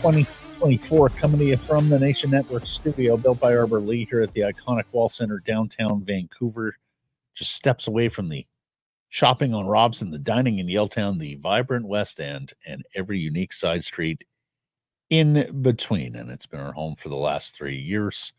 2024, coming to you from the Nation Network studio, built by Arbor Lee here at the iconic Wall Center, downtown Vancouver, just steps away from the shopping on Robson, the dining in Yaletown, the vibrant West End, and every unique side street in between. And it's been our home for the last 3 years.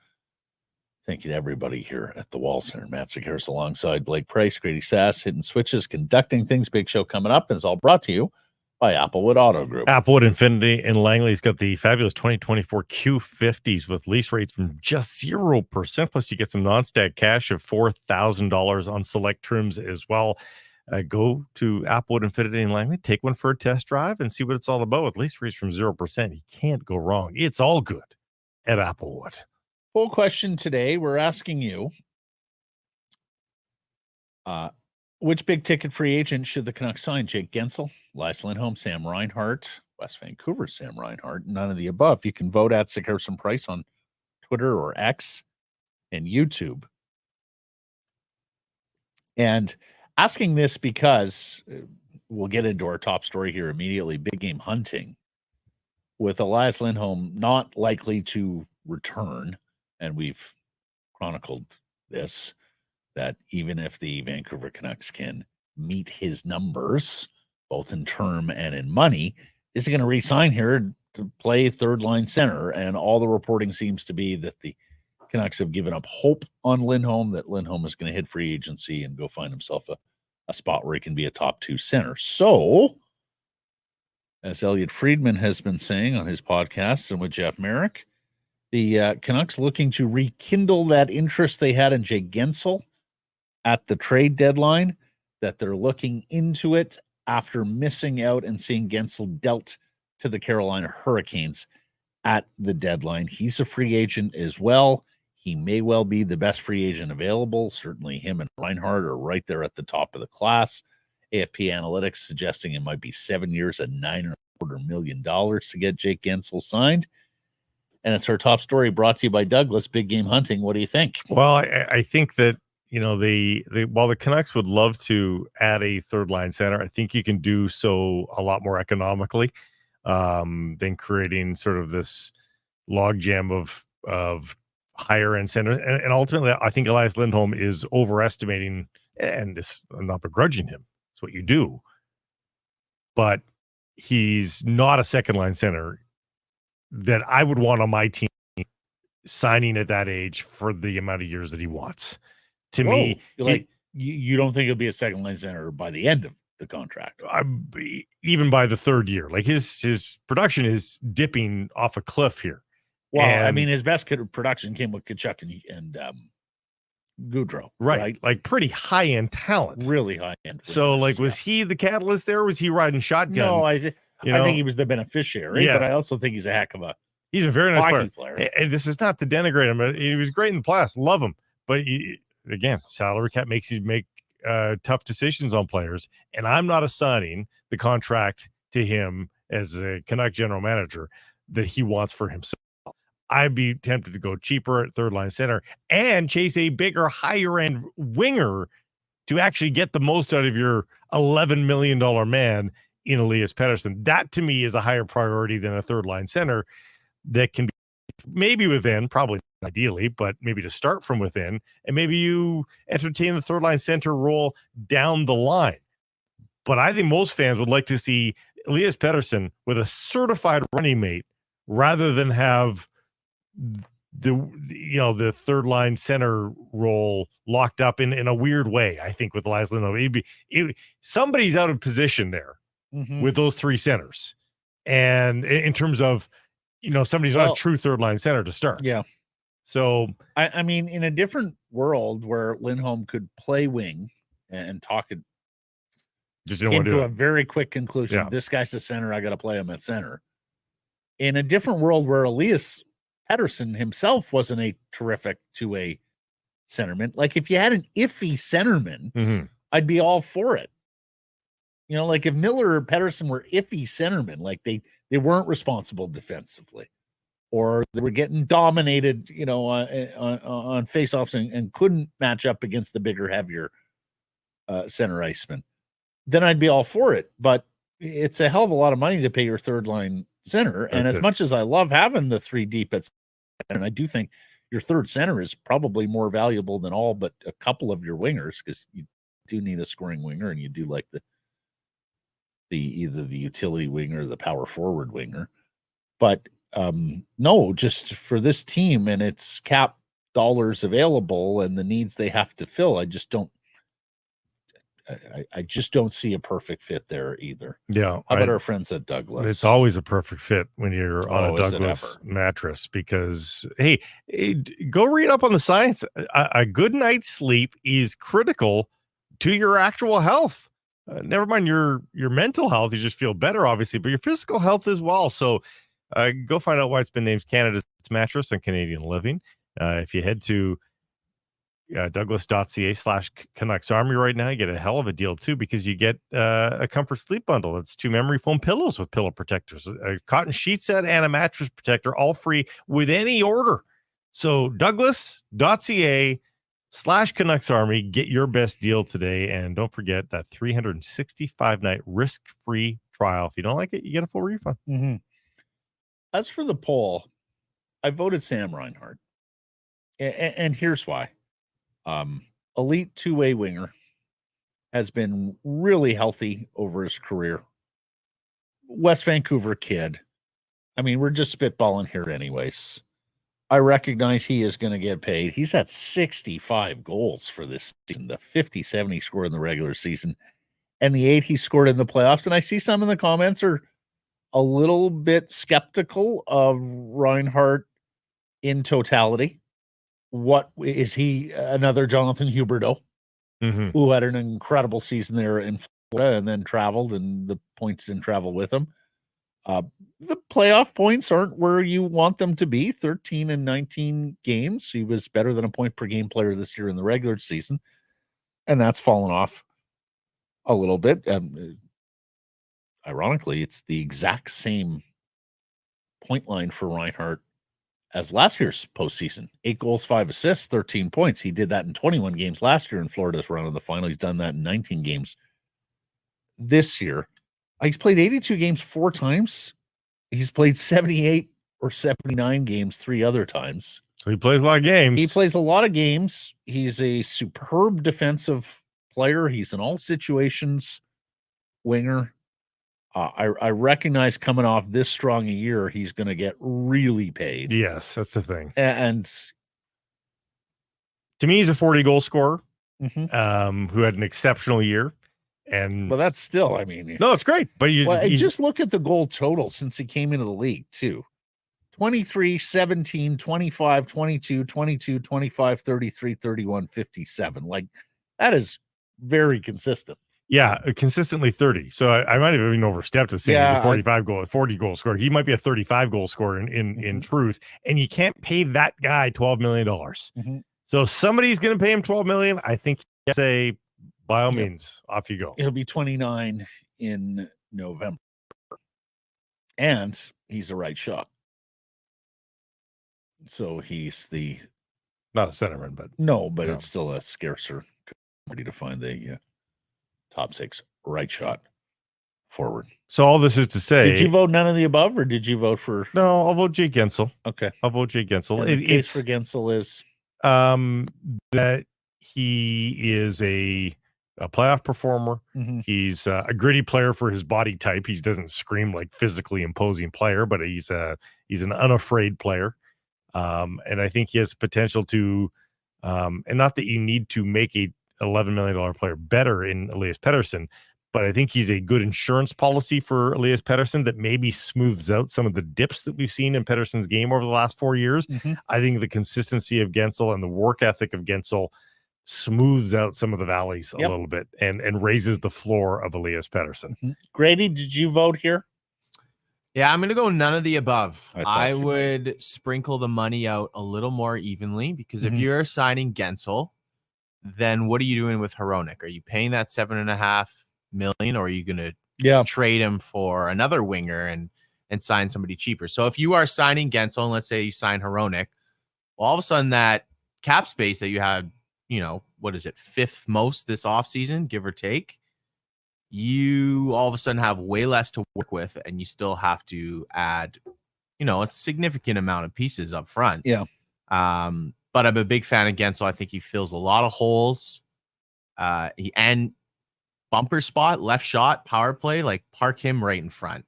Thank you to everybody here at the Wall Center. Matt Sekeres alongside Blake Price, Grady Sass, hitting switches, conducting things. Big show coming up, and it's all brought to you by Applewood Auto Group. Applewood Infinity in Langley's got the fabulous 2024 Q50s with lease rates from just 0%. Plus, you get some non-stack cash of $4,000 on select trims as well. Go to Applewood Infinity in Langley, take one for a test drive, and see what it's all about. With lease rates from 0%, you can't go wrong. It's all good at Applewood. Full question today. We're asking you, which big ticket free agent should the Canucks sign? Jake Guentzel, Elias Lindholm, Sam Reinhart, West Vancouver, Sam Reinhart, none of the above. You can vote at Sekeres Price on Twitter or X and YouTube. And asking this because we'll get into our top story here immediately, big game hunting, with Elias Lindholm not likely to return. And we've chronicled this, that even if the Vancouver Canucks can meet his numbers, both in term and in money, is he going to re-sign here to play third-line center? And all the reporting seems to be that the Canucks have given up hope on Lindholm, that Lindholm is going to hit free agency and go find himself a spot where he can be a top two center. So, as Elliot Friedman has been saying on his podcast and with Jeff Merrick, the Canucks looking to rekindle that interest they had in Jake Guentzel at the trade deadline, that they're looking into it after missing out and seeing Guentzel dealt to the Carolina Hurricanes at the deadline. He's a free agent as well. He may well be the best free agent available. Certainly him and Reinhart are right there at the top of the class. AFP Analytics suggesting it might be 7 years at $9.25 million to get Jake Guentzel signed. And it's our top story, brought to you by Douglas, Big Game Hunting. What do you think? Well, I think that, you know, while the Canucks would love to add a third line center, I think you can do so a lot more economically than creating sort of this logjam of higher end centers. And ultimately, I think Elias Lindholm is overestimating, and I'm not begrudging him. It's what you do. But he's not a second line center that I would want on my team signing at that age for the amount of years that he wants. To me, like you don't think he'll be a second line center by the end of the contract? Even by the third year, like his production is dipping off a cliff here. Well, I mean, his best production came with Tkachuk and Gaudreau, right? Like pretty high end talent, really high end. So, like, was he the catalyst there? Was he riding shotgun? No, I think he was the beneficiary, but I also think he's a heck of he's a very nice player. And this is not to denigrate him. He was great in the past. Love him. But again, salary cap makes you make tough decisions on players. And I'm not assigning the contract to him as a Canuck general manager that he wants for himself. I'd be tempted to go cheaper at third line center and chase a bigger, higher end winger to actually get the most out of your $11 million man in Elias Pettersson. That to me is a higher priority than a third line center that can be maybe within, probably ideally, but maybe to start from within, and maybe you entertain the third line center role down the line. But I think most fans would like to see Elias Pettersson with a certified running mate rather than have the third line center role locked up in a weird way. I think with Elias Lindholm, somebody's out of position there. Mm-hmm. With those three centers. And in terms of, somebody's not a true third line center to start. Yeah. So, I mean, in a different world where Lindholm could play wing and talk it, just didn't want to do a very quick conclusion. Yeah. This guy's the center. I got to play him at center. In a different world where Elias Pettersson himself wasn't a terrific two-way centerman. Like if you had an iffy centerman, mm-hmm. I'd be all for it. Like if Miller or Pettersson were iffy centermen, like they weren't responsible defensively, or they were getting dominated, on faceoffs and couldn't match up against the bigger, heavier center iceman, then I'd be all for it. But it's a hell of a lot of money to pay your third line center. And as much as I love having the 3 deep at center, and I do think your third center is probably more valuable than all but a couple of your wingers, because you do need a scoring winger, and you do like the either the utility winger or the power forward winger. But no, just for this team and its cap dollars available and the needs they have to fill, I just don't see a perfect fit there either. Yeah. How about our friends at Douglas? It's always a perfect fit when you're on a Douglas mattress, because, hey, go read up on the science. A good night's sleep is critical to your actual health. Never mind your mental health. You just feel better, obviously, but your physical health as well. So go find out why it's been named Canada's mattress on Canadian Living. If you head to douglas.ca/Canucks Army right now, you get a hell of a deal too, because you get a comfort sleep bundle. It's 2 memory foam pillows with pillow protectors, a cotton sheet set, and a mattress protector, all free with any order. So douglas.ca/Canucks Army, get your best deal today. And don't forget that 365-night risk-free trial. If you don't like it, you get a full refund. Mm-hmm. As for the poll, I voted Sam Reinhart. And here's why. Elite two-way winger, has been really healthy over his career. West Vancouver kid. I mean, we're just spitballing here anyways. I recognize he is going to get paid. He's had 65 goals for this season, the 57 he scored in the regular season, and the 8 he scored in the playoffs. And I see some in the comments are a little bit skeptical of Reinhart in totality. What is he, another Jonathan Huberdeau, who had an incredible season there in Florida and then traveled, and the points didn't travel with him. The playoff points aren't where you want them to be, 13 and 19 games. He was better than a point per game player this year in the regular season, and that's fallen off a little bit. Ironically, it's the exact same point line for Reinhart as last year's postseason. 8 goals, 5 assists, 13 points. He did that in 21 games last year in Florida's run of the final. He's done that in 19 games this year. He's played 82 games 4 times. He's played 78 or 79 games 3 other times. So he plays a lot of games. He plays a lot of games. He's a superb defensive player. He's an all situations winger. I recognize coming off this strong a year, he's going to get really paid. Yes, that's the thing. And to me, he's a 40-goal scorer who had an exceptional year. But that's still, I mean, no, it's great. But you just look at the goal total since he came into the league, too. 23, 17, 25, 22, 22, 25, 33, 31, 57. Like, that is very consistent. Yeah, consistently 30. So I might have even overstepped to say he's a 40 goal scorer. He might be a 35 goal scorer in truth. And you can't pay that guy $12 million. So somebody's going to pay him $12 million. I think you say, by all means, off you go. He'll be 29 in November. And he's a right shot. So he's not a centerman, but it's still a scarcer commodity to find the top 6 right shot forward. So all this is to say, did you vote none of the above, or did you vote for? No, I'll vote Jake Guentzel. Okay, I'll vote Jake Guentzel. The case for Guentzel is that he is a playoff performer. He's a gritty player for his body type. He doesn't scream like physically imposing player, but he's an unafraid player. And I think he has potential to, and not that you need to make a $11 million player better in Elias Pettersson, but I think he's a good insurance policy for Elias Pettersson that maybe smooths out some of the dips that we've seen in Pettersson's game over the last 4 years. I think the consistency of Guentzel and the work ethic of Guentzel smooths out some of the valleys a little bit and raises the floor of Elias Pettersson. Grady, did you vote here? Yeah, I'm going to go none of the above. I would sprinkle the money out a little more evenly, because if you're signing Guentzel, then what are you doing with Hronek? Are you paying that $7.5 million, or are you going to trade him for another winger and sign somebody cheaper? So if you are signing Guentzel, and let's say you sign Hronek, well, all of a sudden that cap space that you had, what is it, 5th most this offseason, give or take, you all of a sudden have way less to work with, and you still have to add, a significant amount of pieces up front. Yeah. But I'm a big fan of Guentzel. I think he fills a lot of holes. And bumper spot, left shot, power play, like park him right in front.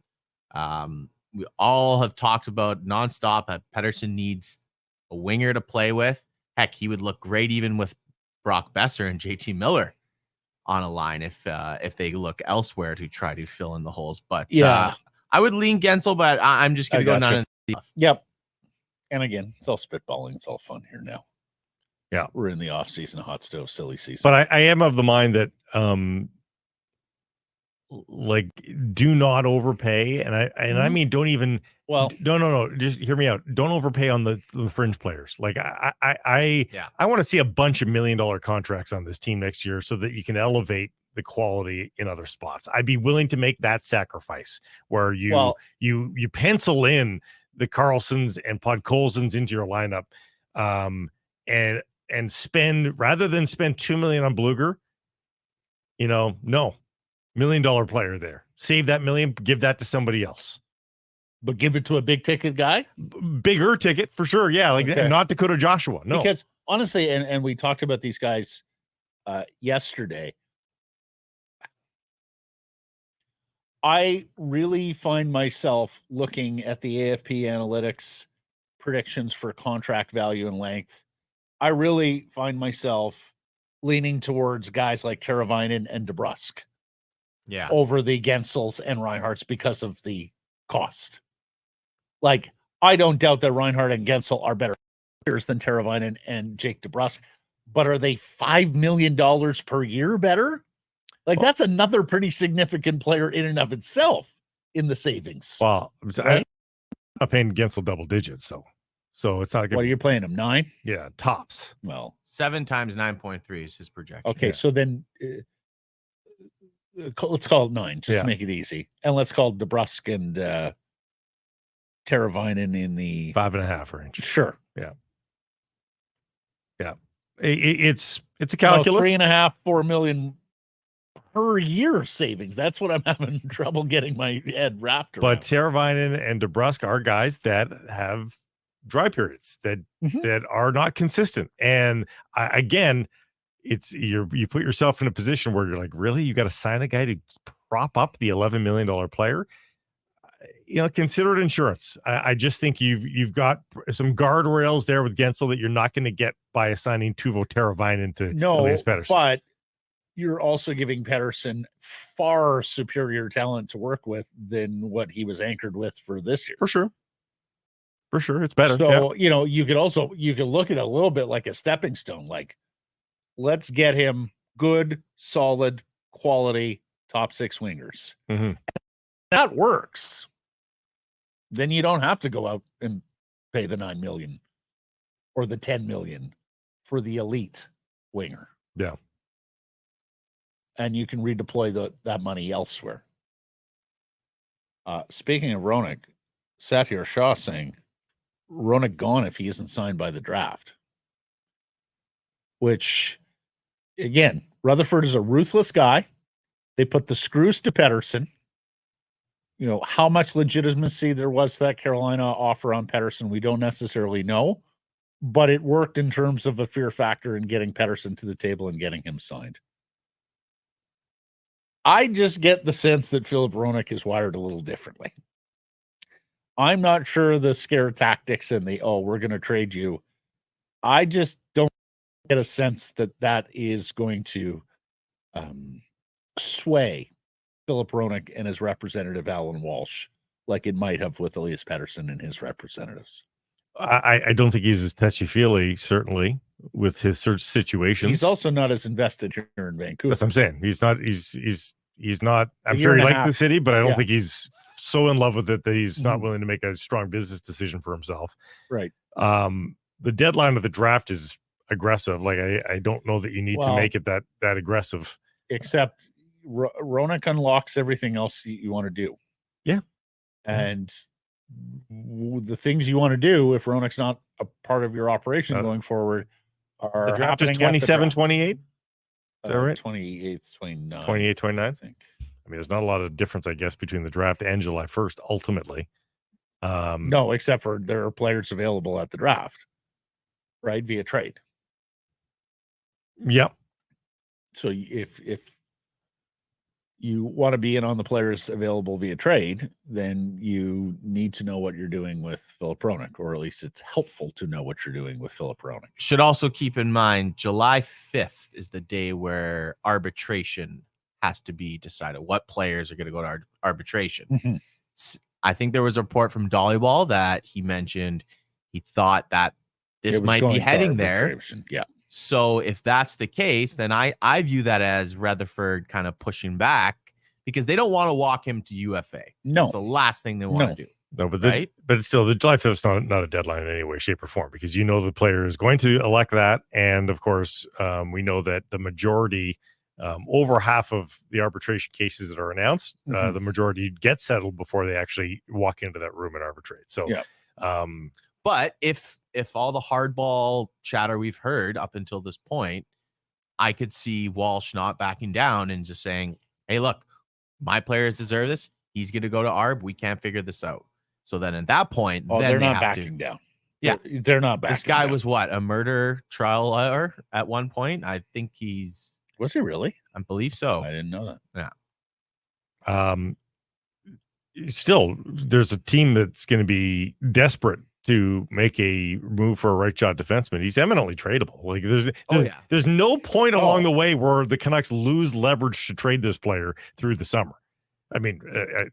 We all have talked about nonstop that Pettersson needs a winger to play with. Heck, he would look great even with Brock Besser and JT Miller on a line if they look elsewhere to try to fill in the holes. But I would lean Guentzel, but I'm just going to go none of the. Yep. And again, it's all spitballing. It's all fun here now. Yeah, we're in the off season, hot stove, silly season. But I am of the mind that do not overpay, and I mean don't even. Well, no, just hear me out. Don't overpay on the fringe players. Like I want to see a bunch of $1 million contracts on this team next year so that you can elevate the quality in other spots. I'd be willing to make that sacrifice where you pencil in the Carlsons and Podkolzins into your lineup, and spend rather than spend $2 million on Bluger. No, $1 million player there. Save that $1 million, give that to somebody else. But give it to a big ticket guy? Bigger ticket for sure. Yeah. Not Dakota Joshua. No. Because honestly, and we talked about these guys yesterday. I really find myself looking at the AFP analytics predictions for contract value and length. I really find myself leaning towards guys like Teravainen and DeBrusk. Yeah. Over the Guentzels and Reinhardts because of the cost. Like, I don't doubt that Reinhardt and Guentzel are better players than Teravainen and Jake DeBrusk, but are they $5 million per year better? Like, that's another pretty significant player in and of itself in the savings. Well, right? I'm not paying Guentzel double digits, so it's not good. What are you playing him? 9? Yeah, tops. Well, 7 times 9.3 is his projection. Okay, so then let's call it 9 just to make it easy, and let's call DeBrusk and Teravainen in the 5.5 range. Sure. Yeah. It's a calculus. 3.5, $4 million per year savings. That's what I'm having trouble getting my head wrapped around. But Teravainen and DeBrusk are guys that have dry periods that are not consistent. And again, you put yourself in a position where you're like, really, you got to sign a guy to prop up the $11 million player. Consider it insurance. I just think you've got some guardrails there with Guentzel that you're not going to get by assigning Teuvo Teravainen to Elias Pettersson. But you're also giving Pettersson far superior talent to work with than what he was anchored with for this year. For sure. It's better. So, you could look at it a little bit like a stepping stone. Like, let's get him good, solid, quality, top 6 wingers. Mm-hmm. That works. Then you don't have to go out and pay the $9 million or the $10 million for the elite winger. Yeah. And you can redeploy that money elsewhere. Speaking of Hronek, Satyar Shah saying Hronek gone if he isn't signed by the draft. Which, again, Rutherford is a ruthless guy. They put the screws to Pettersson. How much legitimacy there was to that Carolina offer on Pettersson, we don't necessarily know. But it worked in terms of a fear factor in getting Pettersson to the table and getting him signed. I just get the sense that Philip Hronek is wired a little differently. I'm not sure the scare tactics and we're going to trade you. I just don't get a sense that is going to sway Philip Hronek and his representative, Alan Walsh, like it might have with Elias Pettersson and his representatives. I don't think he's as touchy-feely, certainly, with his search situations. He's also not as invested here in Vancouver. That's what I'm saying. He's not. I'm sure he likes the city, but I don't think he's so in love with it that he's not willing to make a strong business decision for himself. Right. The deadline of the draft is aggressive. Like I don't know that you need to make it that aggressive. Except Hronek unlocks everything else you want to do. Yeah. And the things you want to do, if Hronek's not a part of your operation going forward, are the draft is 27, 28. Is that right? 28, 29. 28, 29. I think. I mean, there's not a lot of difference, I guess, between the draft and July 1st, ultimately. No, except for there are players available at the draft, right, via trade. Yep. So if you want to be in on the players available via trade, then you need to know what you're doing with Philip Hronek, or at least it's helpful to know what you're doing with Philip Hronek. Should also keep in mind July 5th is the day where arbitration has to be decided. What players are going to go to arbitration? Mm-hmm. I think there was a report from Dollyball that he mentioned he thought that this might be heading there. Yeah. So if that's the case, then I view that as Rutherford kind of pushing back because they don't want to walk him to UFA. No. It's the last thing they want to do. No, but still, the July 5th is not a deadline in any way, shape, or form, because the player is going to elect that. And of course, we know that the majority, over half of the arbitration cases that are announced, the majority get settled before they actually walk into that room and arbitrate. So, but if all the hardball chatter we've heard up until this point, I could see Walsh not backing down and just saying, hey, look, my players deserve this. He's going to go to ARB. We can't figure this out. So then at that point, then they're not backing down. Yeah. They're not backing down. This guy was what? A murder trial lawyer at one point? I think Was he really? I believe so. I didn't know that. Yeah. Still, there's a team that's going to be desperate to make a move for a right shot defenseman. He's eminently tradable. Like there's no point along the way where the Canucks lose leverage to trade this player through the summer. I mean, I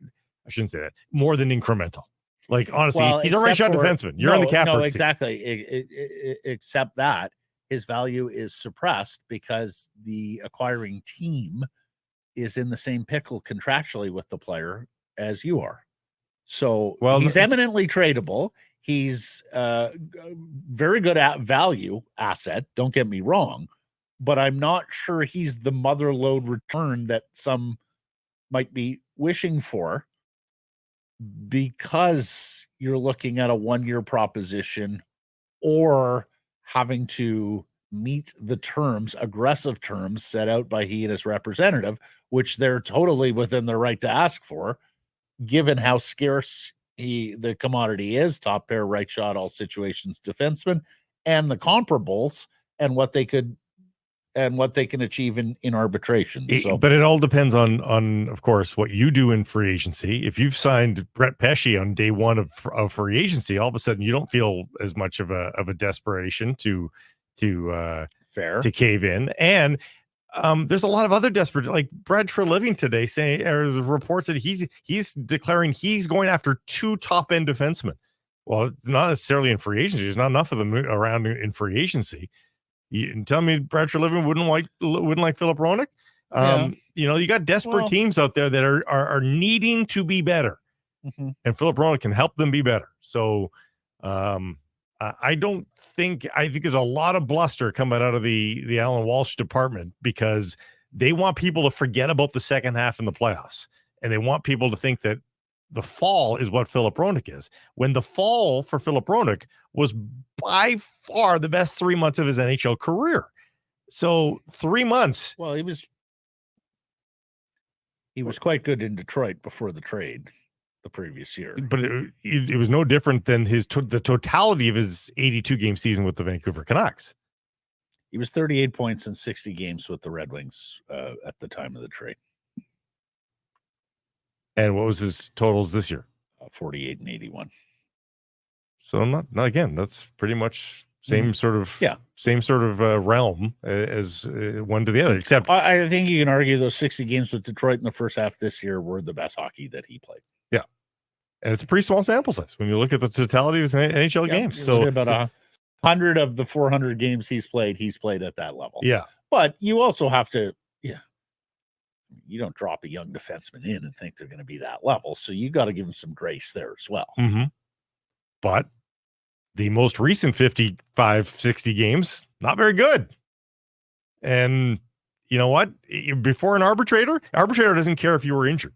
shouldn't say that. More than incremental. Like, honestly, he's a right shot defenseman. You're in the cap. No, exactly. Except that his value is suppressed because the acquiring team is in the same pickle contractually with the player as you are. So he's eminently tradable. He's very good at value asset. Don't get me wrong, but I'm not sure he's the mother lode return that some might be wishing for, because you're looking at a 1-year proposition or having to meet the terms, aggressive terms set out by he and his representative, which they're totally within their right to ask for, given how scarce the commodity is, top pair right shot all situations defenseman, and the comparables and what they can achieve in arbitration. But it all depends on of course what you do in free agency. If you've signed Brett Pesce on day one of free agency, all of a sudden you don't feel as much of a desperation to cave in. And there's a lot of other desperate, like Brad Treliving today saying, or reports that he's declaring he's going after 2 top end defensemen. Well, it's not necessarily in free agency. There's not enough of them around in free agency. You tell me Brad Treliving wouldn't like Philip Hronek? You got desperate teams out there that are needing to be better, and Philip Hronek can help them be better. So I think there's a lot of bluster coming out of the Alan Walsh department, because they want people to forget about the second half in the playoffs, and they want people to think that the fall is what Philip Hronek is, when the fall for Philip Hronek was by far the best 3 months of his NHL career. So 3 months. Well, he was quite good in Detroit before the trade the previous year. But it was no different than the totality of his 82 game season with the Vancouver Canucks. He was 38 points in 60 games with the Red Wings at the time of the trade. And what was his totals this year? 48 and 81. So not again, that's pretty much same sort of realm as one to the other, except I think you can argue those 60 games with Detroit in the first half this year were the best hockey that he played. Yeah. And it's a pretty small sample size when you look at the totality of his NHL games. So about 100 of the 400 games he's played at that level. Yeah. But you also have to, you don't drop a young defenseman in and think they're going to be that level. So you got to give him some grace there as well. Mm-hmm. But the most recent 55, 60 games, not very good. And you know what? Before an arbitrator doesn't care if you were injured,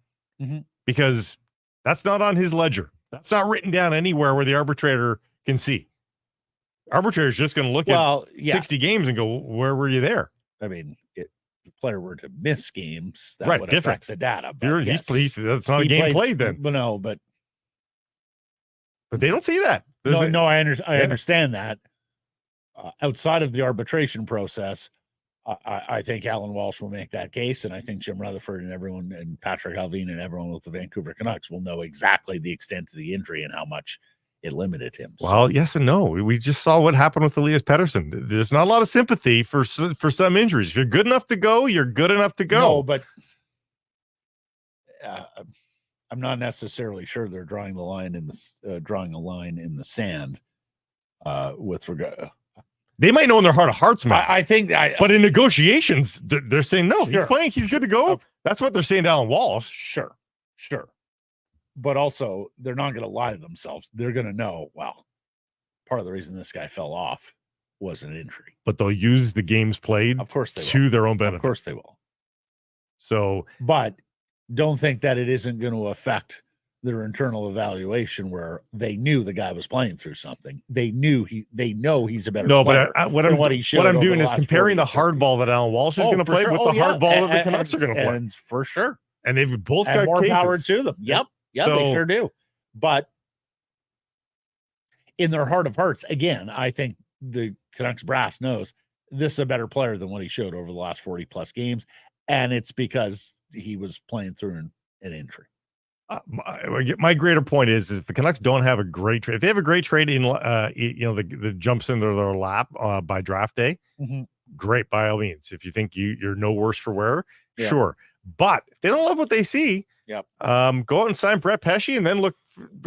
because that's not on his ledger. That's not written down anywhere where the arbitrator can see. Arbitrator's just going to look at 60 games and go, where were you there? I mean, player were to miss games, that Right, would different. affect the data. But He's that's not a game played then. But no, but they don't see that. I understand that. Outside of the arbitration process, I think Alan Walsh will make that case, and I think Jim Rutherford and everyone, and Patrick Alvin and everyone with the Vancouver Canucks will know exactly the extent of the injury and how much it limited him. Well, yes and no. We just saw what happened with Elias Pettersson. There's not a lot of sympathy for some injuries. If you're good enough to go, you're good enough to go. No, but I'm not necessarily sure they're drawing a line in the sand with regard. They might know in their heart of hearts, man. I think, but in negotiations, they're saying no. He's playing. He's good to go. That's what they're saying to Alan Walsh. Sure. But also, they're not going to lie to themselves. They're going to know, well, part of the reason this guy fell off was an injury. But they'll use the games played, of course, to their own benefit. Of course they will. So, but don't think that it isn't going to affect their internal evaluation, where they knew the guy was playing through something. They know he's a better player. But what I'm doing is comparing the hard ball that Alan Walsh is going to play with the hard ball that the Canucks are going to play. And for sure. And they've both got more cases. Power to them. Yep, they sure do. But in their heart of hearts, again, I think the Canucks brass knows this is a better player than what he showed over the last 40-plus games, and it's because he was playing through an injury. My greater point is if the Canucks don't have a great trade, if they have a great trade in, the jumps into their lap by draft day, great, by all means. If you think you're no worse for wear, sure. But if they don't love what they see, go out and sign Brett Pesce, and then look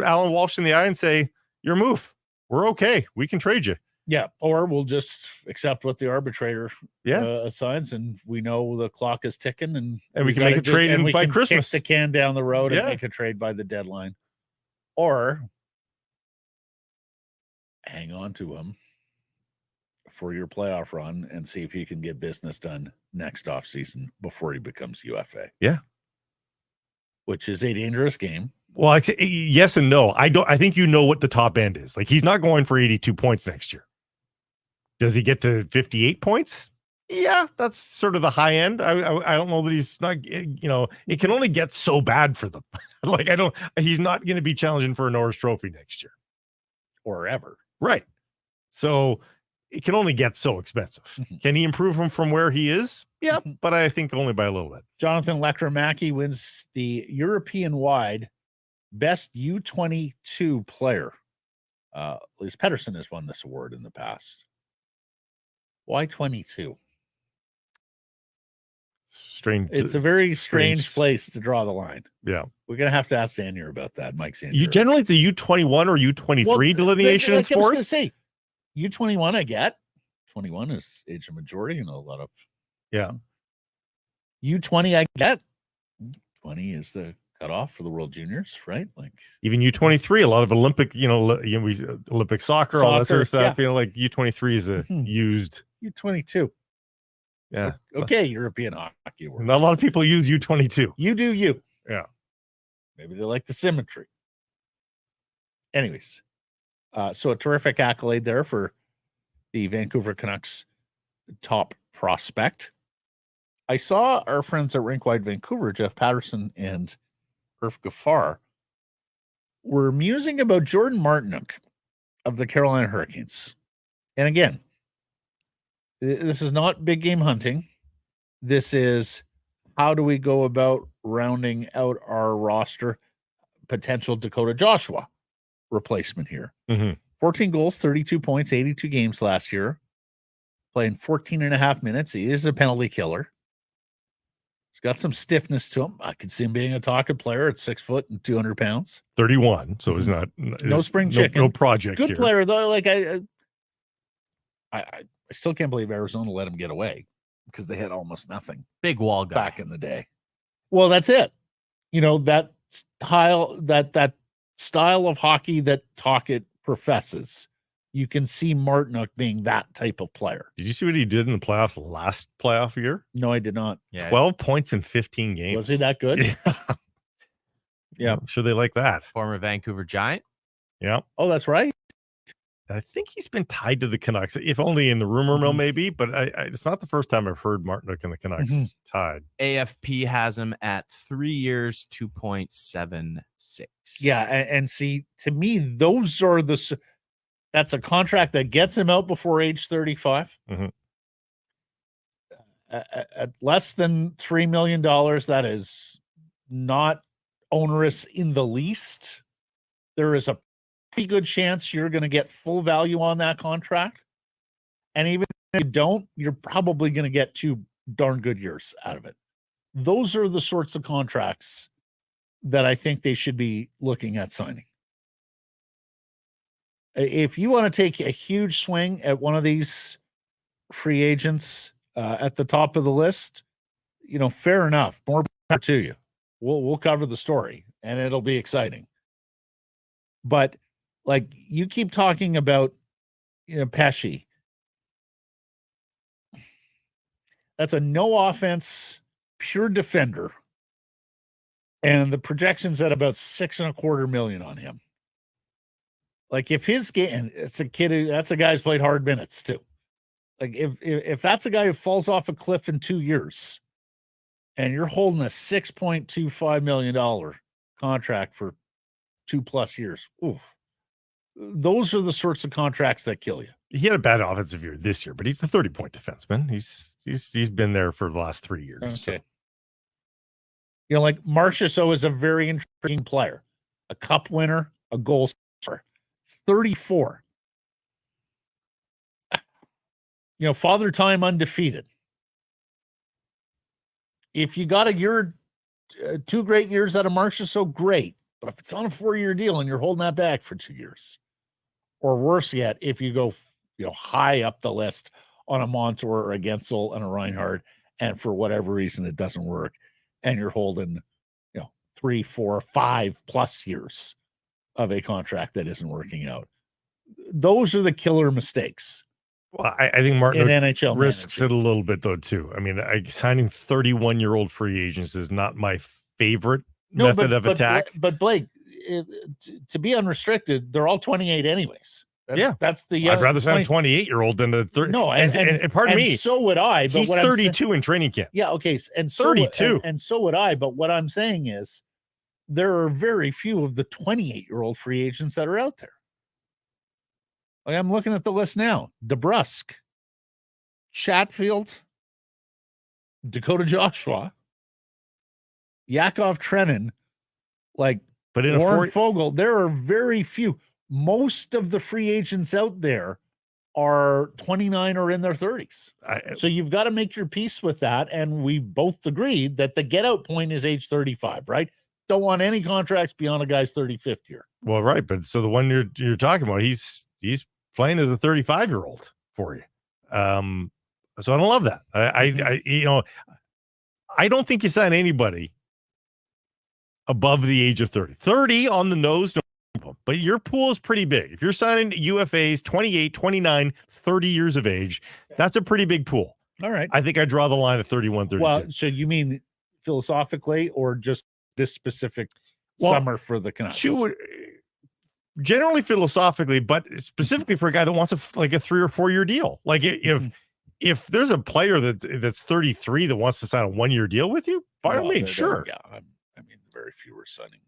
Alan Walsh in the eye and say, "Your move, we're okay. We can trade you." Yeah, or we'll just accept what the arbitrator assigns, and we know the clock is ticking, and we can make a trade by Christmas. Kick the can down the road and make a trade by the deadline, or hang on to him for your playoff run and see if you can get business done next offseason before he becomes UFA. Yeah, which is a dangerous game. Well, I say yes and no. I think you know what the top end is. Like, he's not going for 82 points next year. Does he get to 58 points? Yeah, that's sort of the high end. I don't know that he's not, it can only get so bad for them. He's not going to be challenging for a Norris Trophy next year. Or ever. Right. So it can only get so expensive. Can he improve from where he is? Yeah, but I think only by a little bit. Jonathan Lekramaki wins the European-wide Best U22 player. Elias Pettersson has won this award in the past. Why 22? Strange. It's a very strange place to draw the line. Yeah. We're going to have to ask Sanier about that, Mike Sanier. You generally, it's a U21 or U23 delineation in sports? I was going to say, U21 I get. 21 is age of majority, and a lot of... Yeah. U20 I get. 20 is the cutoff for the World Juniors, right? Like even U23, a lot of Olympic, Olympic soccer, all that sort of stuff. Yeah. Like U23 is a used U22. Yeah. Okay, European hockey works. Not a lot of people use U22. You do you. Yeah. Maybe they like the symmetry. Anyways, so a terrific accolade there for the Vancouver Canucks top prospect. I saw our friends at Rinkwide Vancouver, Jeff Patterson and Irf Gaffar, were musing about Jordan Martinook of the Carolina Hurricanes. And again, this is not big game hunting. This is how do we go about rounding out our roster, potential Dakota Joshua replacement here. 14 goals, 32 points, 82 games last year, playing 14 and a half minutes. He is a penalty killer. He's got some stiffness to him. I could see him being a talking player at 6 foot and 200 pounds. 31. So he's not no spring chicken. No project. Good here. Player though. Like I still can't believe Arizona let him get away because they had almost nothing. Big wall guy back in the day. Well, that's it. That style of hockey that Tocchet professes. You can see Martinook being that type of player. Did you see what he did in the playoffs last playoff year? No, I did not. Yeah. 12 points in 15 games. Was he that good? Yeah. I'm sure they like that. Former Vancouver Giant. Yeah. Oh, that's right. I think he's been tied to the Canucks, if only in the rumor mill, maybe. But it's not the first time I've heard Martinook and the Canucks is tied. AFP has him at 3 years, 2.76. Yeah, and see, to me, those are that's a contract that gets him out before age 35. At less than $3 million, that is not onerous in the least. There is a pretty good chance you're going to get full value on that contract. And even if you don't, you're probably going to get 2 darn good years out of it. Those are the sorts of contracts that I think they should be looking at signing. If you want to take a huge swing at one of these free agents at the top of the list, fair enough. More power to you. We'll cover the story and it'll be exciting. But like you keep talking about, Pesce. That's a no offense, pure defender. And the projection's at about $6.25 million on him. Like if his game, that's a guy who's played hard minutes too. Like if that's a guy who falls off a cliff in 2 years and you're holding a $6.25 million contract for 2+ years, oof. Those are the sorts of contracts that kill you. He had a bad offensive year this year, but he's the 30-point defenseman. He's been there for the last 3 years. Okay. So. Like Marchessault is a very intriguing player, a cup winner, a goal scorer. 34. Father time undefeated. If you got a year, 2 great years out of Marchessault, great. But if it's on a 4-year deal and you're holding that back for 2 years, or worse yet, if you go, high up the list on a Montour or a Guentzel and a Reinhart, and for whatever reason it doesn't work, and you're holding, 3, 4, 5+ years of a contract that isn't working out. Those are the killer mistakes. Well, I think Martin NHL risks it a little bit though too. I mean, signing 31-year-old free agents is not my favorite method of attack. But Blake, to be unrestricted, they're all 28 anyways. That's the. I'd rather sign a 28-year-old than a 30. No, and pardon me, so would I. But he's 32 in training camp. Yeah, okay, and so 32, and so would I. But what I'm saying is, there are very few of the 28-year-old free agents that are out there. Like I'm looking at the list now: DeBrusk, Chatfield, Dakota Joshua, Yakov Trenin, but in Warren Fogle. There are very few. Most of the free agents out there are 29 or in their 30s. So you've got to make your peace with that. And we both agreed that the get out point is age 35, right? Don't want any contracts beyond a guy's 35th year. Well, right. But so the one you're talking about, he's playing as a 35-year-old for you. So I don't love that. I don't think you sign anybody above the age of 30. 30 on the nose, no problem. But your pool is pretty big. If you're signing UFAs 28, 29, 30 years of age, that's a pretty big pool. All right. I think I draw the line at 31, 32. Well, so you mean philosophically or just this specific summer for the Canucks? Generally philosophically, but specifically for a guy that wants a 3 or 4 year deal. Like if there's a player that's 33 that wants to sign a 1 year deal with you, by all means, sure. Yeah, I mean, very few are signing.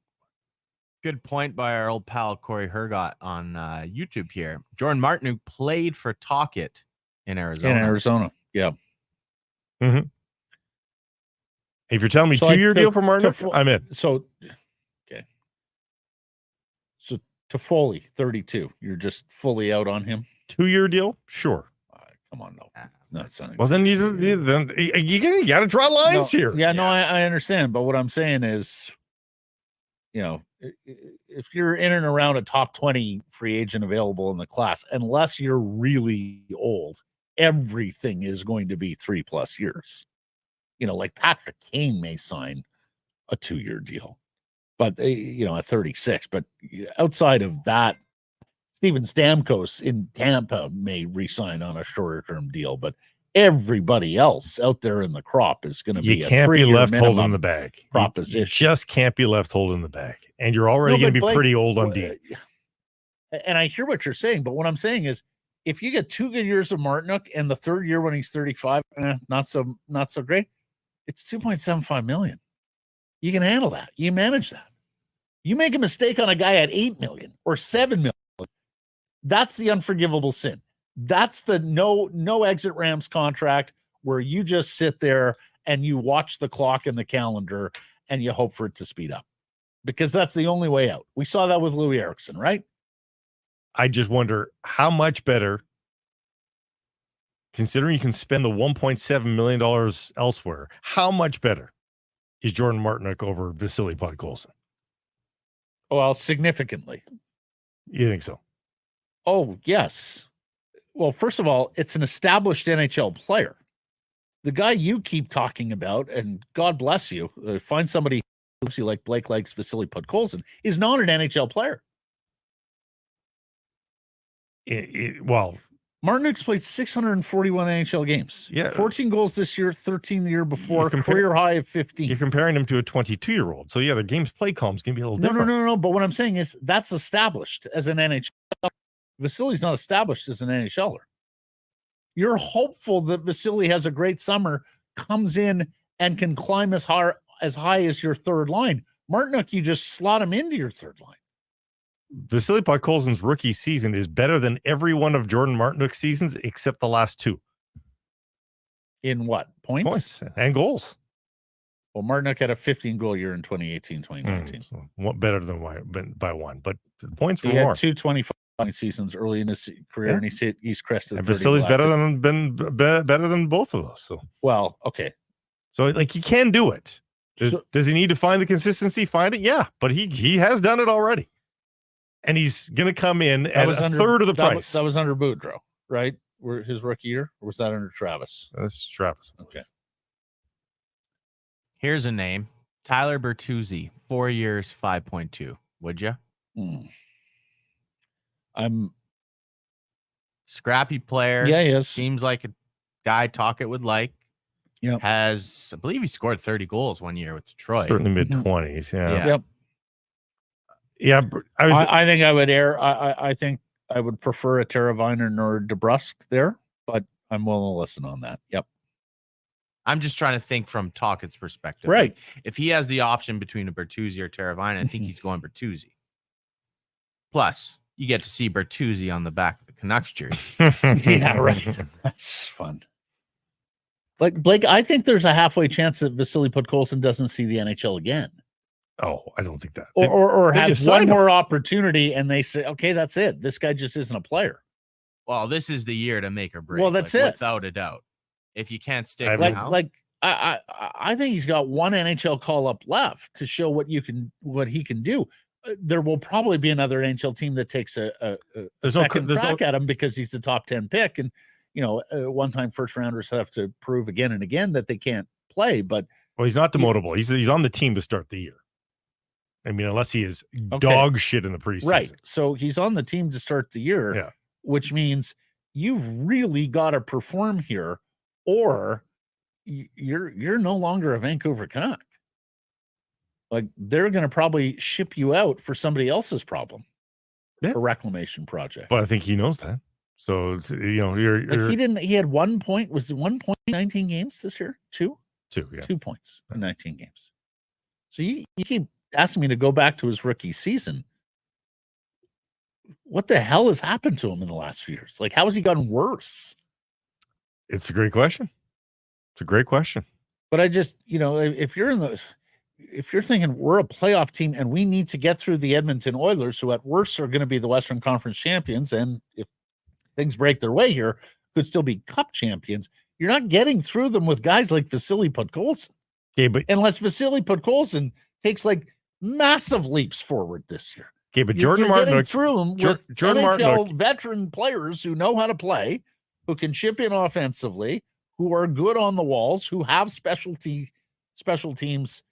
Good point by our old pal Corey Hergott on YouTube here. Jordan Martin, who played for Talkit in Arizona. Yeah. Mm-hmm. If you're telling me 2 year deal for Martin, I'm in. So, okay. So Toffoli, 32. You're just fully out on him. 2 year deal, sure. Come on, no. Not signing. Well, then you got to draw lines here. Yeah, no, I understand. But what I'm saying is, if you're in and around a top 20 free agent available in the class, unless you're really old, everything is going to be 3+ years. Like Patrick Kane may sign a 2 year deal, but at 36. But outside of that, Steven Stamkos in Tampa may re-sign on a shorter term deal, but everybody else out there in the crop is going to be a 3 year left holding the bag proposition. You just can't be left holding the bag, and you're already going to be pretty old on D. And I hear what you're saying, but what I'm saying is, if you get 2 good years of Martinook and the third year when he's 35, not so great, it's $2.75 million. You can handle that. You manage that. You make a mistake on a guy at $8 million or $7 million. That's the unforgivable sin. That's the no exit Rams contract where you just sit there and you watch the clock and the calendar and you hope for it to speed up, because that's the only way out. We saw that with Louis Eriksson, right? I just wonder how much better, considering you can spend the $1.7 million elsewhere, how much better is Jordan Martinook over Vasily Podkolzin? Well, significantly. You think so? Oh, yes. Well, first of all, it's an established NHL player. The guy you keep talking about, and God bless you, find somebody who loves you like Blake likes Vasily Podkolzin, is not an NHL player. Well, Martinook's played 641 NHL games. Yeah. 14 goals this year, 13 the year before, career high of 15. You're comparing him to a 22-year-old. So, yeah, the game's play column's going to be a little different. No. But what I'm saying is that's established as an NHL. Vasily's not established as an NHLer. You're hopeful that Vasily has a great summer, comes in and can climb as high as your third line. Martinook, you just slot him into your third line. Vasily Podkolzin's rookie season is better than every one of Jordan Martinook's seasons except the last two. In what? Points and goals. Well, Martinook had a 15-goal year in 2018, 2019. So better than by one, but the points were he had more. 2 25-point seasons early in his career, and he's crested. And Vasily's better than both of those. So, well, okay. So, like, he can do it. Does he need to find the consistency? Find it, yeah. But he has done it already. And he's going to come in at a third of the price. That was under Boudreau, right? His rookie year? Or was that under Travis? That's Travis. Okay. Here's a name. Tyler Bertuzzi, 4 years, 5.2. Would you? I'm scrappy player. Yeah, he is. Seems like a guy Tocchet would like. Yeah. I believe he scored 30 goals one year with Detroit. Certainly mid-20s. Yeah. Yep. Yeah, I think I would I think I would prefer a Teravainen or DeBrusk there, but I'm willing to listen on that. Yep. I'm just trying to think from Tocchet's perspective. Right. Like, if he has the option between a Bertuzzi or Teravainen, I think he's going Bertuzzi. Plus, you get to see Bertuzzi on the back of the Canucks jersey. Yeah, right. That's fun. Like, Blake, I think there's a halfway chance that Vasily Podkolzin doesn't see the NHL again. Oh, I don't think that. Or has one more opportunity and they say, okay, that's it. This guy just isn't a player. Well, this is the year to make or break. Well, that's it. Without a doubt. If you can't stick I think he's got one NHL call up left to show what he can do. There will probably be another NHL team that takes a second crack at him because he's the top 10 pick. And, one-time first rounders have to prove again and again that they can't play. But he's not demotable. He's on the team to start the year. I mean, unless he is dog shit in the preseason. Right. So he's on the team to start the year, which means you've really got to perform here or you're no longer a Vancouver Canuck. Like, they're going to probably ship you out for somebody else's problem. A reclamation project. But I think he knows that. So, he had 1 point. Was it 1 point in 19 games this year? 2? 2, yeah. 2 points in 19 games. So you keep asking me to go back to his rookie season. What the hell has happened to him in the last few years? Like, how has he gotten worse? It's a great question. But I just, if you're thinking we're a playoff team and we need to get through the Edmonton Oilers, who at worst are going to be the Western Conference champions, and if things break their way here, could still be cup champions, you're not getting through them with guys like Vasily Podkolzin. Okay, but unless Vasily Podkolzin takes like massive leaps forward this year. Okay, but Jordan Martinook through them with Jordan NHL veteran players who know how to play, who can chip in offensively, who are good on the walls, who have special teams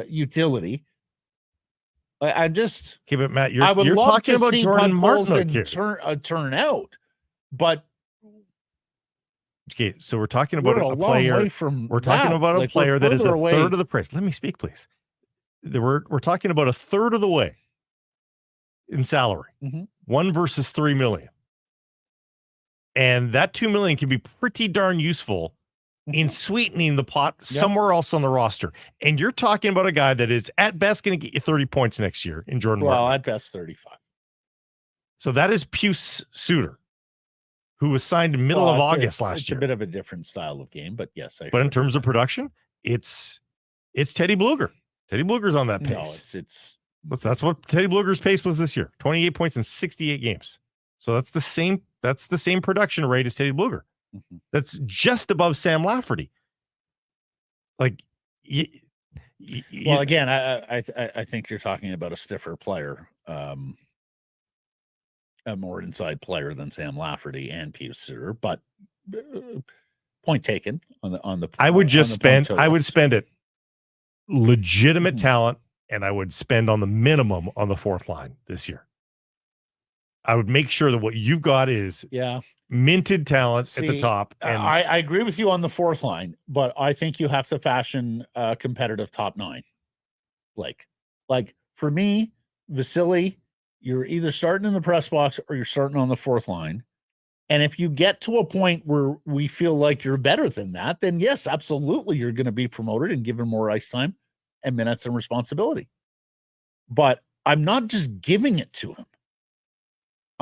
utility. I'm just okay, but Matt, I would you're love talking to about see Jordan Martinook here. Turn out, but okay, so we're talking about a player. We're talking about a like, player that is a third of the price. Let me speak, please. We're talking about a third of the way in salary. Mm-hmm. 1 versus $3 million. And that $2 million can be pretty darn useful in sweetening the pot somewhere else on the roster. And you're talking about a guy that is at best going to get you 30 points next year in Jordan Martin. Well, at best 35. So that is Pius Suter, who was signed middle of August last year. It's a bit of a different style of game, but yes. But in terms of production, it's Teddy Blueger. Teddy Blueger's on that pace. No, that's what Teddy Blueger's pace was this year. 28 points in 68 games. So that's the same production rate as Teddy Blueger. Mm-hmm. That's just above Sam Lafferty. Like, well, again, I think you're talking about a stiffer player, a more inside player than Sam Lafferty and Pius Suter. But point taken on the. I would spend it legitimate talent, and I would spend on the minimum on the fourth line this year. I would make sure that what you've got is minted talent at the top. And I agree with you on the fourth line, but I think you have to fashion a competitive top 9. Like for me, Vasily, you're either starting in the press box or you're starting on the fourth line. And if you get to a point where we feel like you're better than that, then yes, absolutely, you're going to be promoted and given more ice time and minutes and responsibility. But I'm not just giving it to him.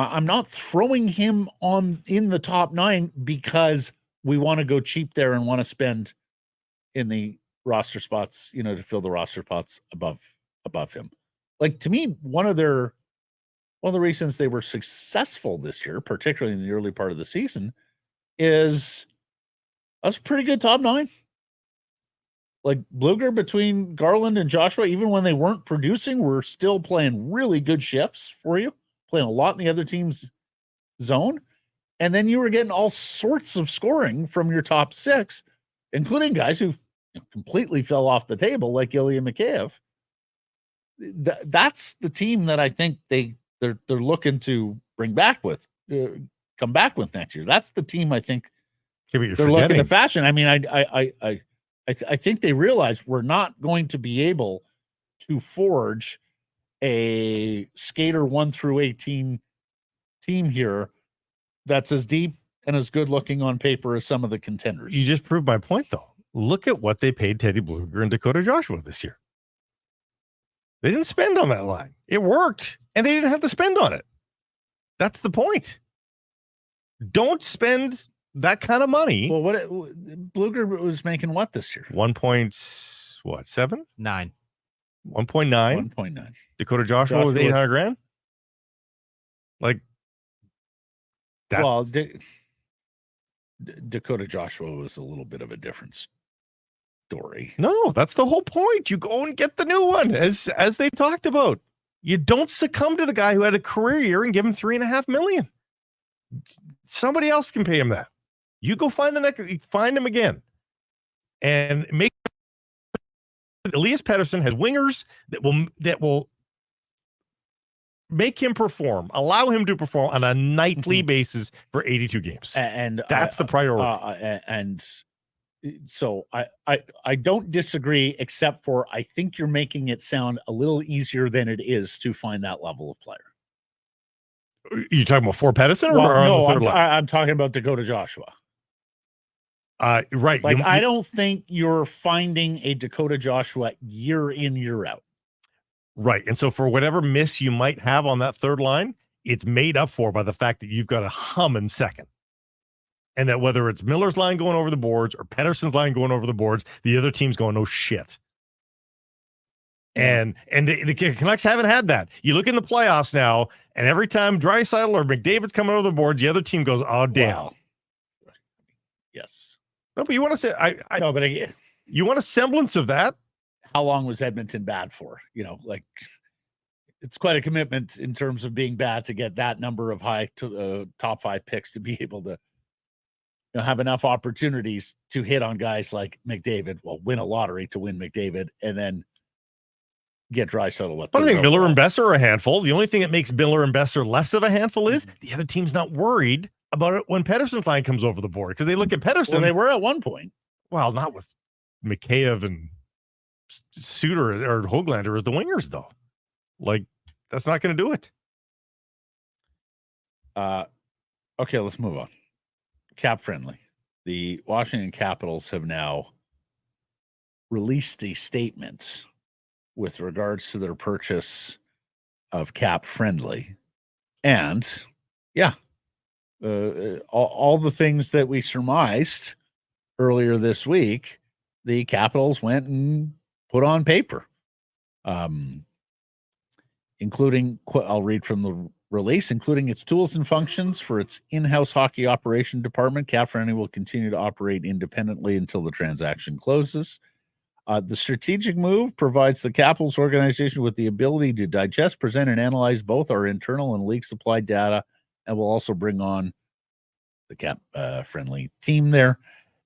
I'm not throwing him in the top 9 because we want to go cheap there and want to spend in the roster spots, to fill the roster spots above him. Like, to me, one of the reasons they were successful this year, particularly in the early part of the season, is that's a pretty good top 9. Like, Blueger, between Garland and Joshua, even when they weren't producing, were still playing really good shifts for you, playing a lot in the other team's zone. And then you were getting all sorts of scoring from your top 6, including guys who completely fell off the table, like Ilya Mikheyev. That's the team that I think they're looking to come back with next year. That's the team I think they're looking to fashion. I mean, I think they realize we're not going to be able to forge a skater 1 through 18 team here that's as deep and as good looking on paper as some of the contenders. You just proved my point, though. Look at what they paid Teddy Blueger and Dakota Joshua this year. They didn't spend on that line. It worked, and they didn't have to spend on it. That's the point. Don't spend that kind of money. Well, Blueger was making what this year? 1.7? 9. 1.9. 1.9. Dakota Joshua was $800,000. Like, that's... Well, Dakota Joshua was a little bit of a different story. No, that's the whole point. You go and get the new one, as they talked about. You don't succumb to the guy who had a career year and give him $3.5 million. Somebody else can pay him that. You go find him again, and make. Elias Pettersson has wingers that will make him perform, allow him to perform on a nightly basis for 82 games, and that's the priority. And so I don't disagree, except for I think you're making it sound a little easier than it is to find that level of player. You talking about for Pettersson, I'm talking about Dakota Joshua. Right. Like, I don't think you're finding a Dakota Joshua year in, year out. Right. And so for whatever miss you might have on that third line, it's made up for by the fact that you've got a hum in second. And that whether it's Miller's line going over the boards or Pettersson's line going over the boards, the other team's going, oh, shit. And the Canucks haven't had that. You look in the playoffs now, and every time Draisaitl or McDavid's coming over the boards, the other team goes, oh, damn. Wow. Yes. No, but you want to say, no, but you want a semblance of that. How long was Edmonton bad for? Like, it's quite a commitment in terms of being bad to get that number of high top 5 picks to be able to have enough opportunities to hit on guys like McDavid. Well, win a lottery to win McDavid, and then get Draisaitl with. But I think Miller and Besser are a handful. The only thing that makes Miller and Besser less of a handful is the other team's not worried about it when Pettersson's line comes over the board, because they look at Pettersson. Well, they were at one point. Well, not with Mikheyev and Suter or Höglander as the wingers, though. Like, that's not going to do it. Okay, let's move on. CapFriendly. The Washington Capitals have now released a statement with regards to their purchase of CapFriendly. And yeah, all the things that we surmised earlier this week, the Capitals went and put on paper, including, I'll read from the release, including its tools and functions for its in-house hockey operation department. CapFriendly will continue to operate independently until the transaction closes. The strategic move provides the Capitals organization with the ability to digest, present, and analyze both our internal and league supply data, and will also bring on the CapFriendly team there.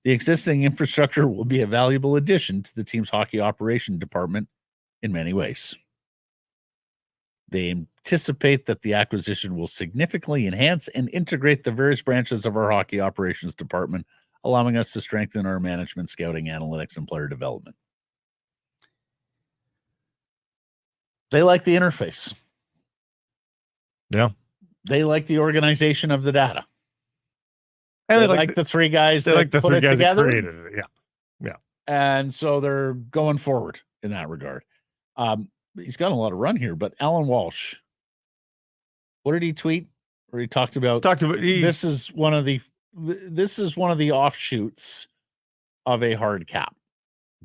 The existing infrastructure will be a valuable addition to the team's hockey operation department in many ways. They anticipate that the acquisition will significantly enhance and integrate the various branches of our hockey operations department, allowing us to strengthen our management, scouting, analytics, and player development. They like the interface. Yeah. They like the organization of the data. And they like the three guys that put it together. That created it. Yeah. Yeah. And so they're going forward in that regard. He's got a lot of run here, but Alan Walsh, what did he tweet? Where he talked about this is one of the offshoots of a hard cap.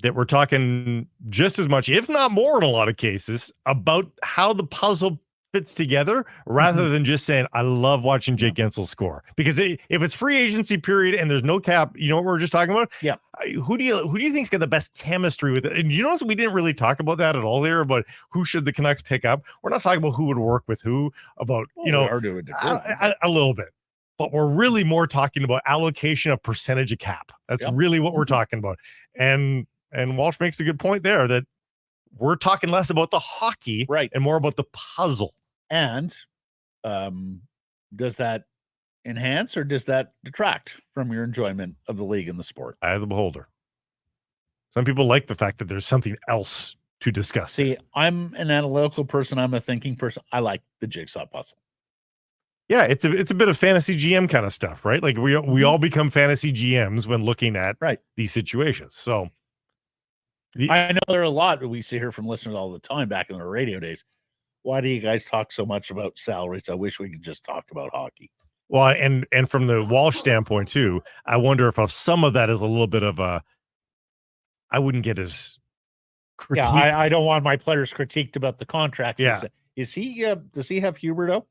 That we're talking just as much, if not more in a lot of cases, about how the puzzle fits together rather than just saying, I love watching Jake Guentzel score. Because if it's free agency period and there's no cap, you know what we're just talking about? Yeah. Who do you think's got the best chemistry with it? And you notice we didn't really talk about that at all there, about who should the Canucks pick up. We're not talking about who would work with who, about, we are doing a little bit. But we're really more talking about allocation of percentage of cap. That's really what we're talking about. And Walsh makes a good point there that we're talking less about the hockey, right, and more about the puzzle. And does that enhance or does that detract from your enjoyment of the league and the sport? Eye of the beholder. Some people like the fact that there's something else to discuss. See, I'm an analytical person. I'm a thinking person. I like the jigsaw puzzle. Yeah, it's a bit of fantasy GM kind of stuff, right? Like we all become fantasy GMs when looking at these situations. So I know there are a lot that we see here from listeners all the time back in the radio days. Why do you guys talk so much about salaries? I wish we could just talk about hockey. Well, and from the Walsh standpoint too, I wonder if some of that is a little bit of a, I wouldn't get as critiqued. Yeah, I don't want my players critiqued about the contracts. Yeah. Is he does he have Huberto?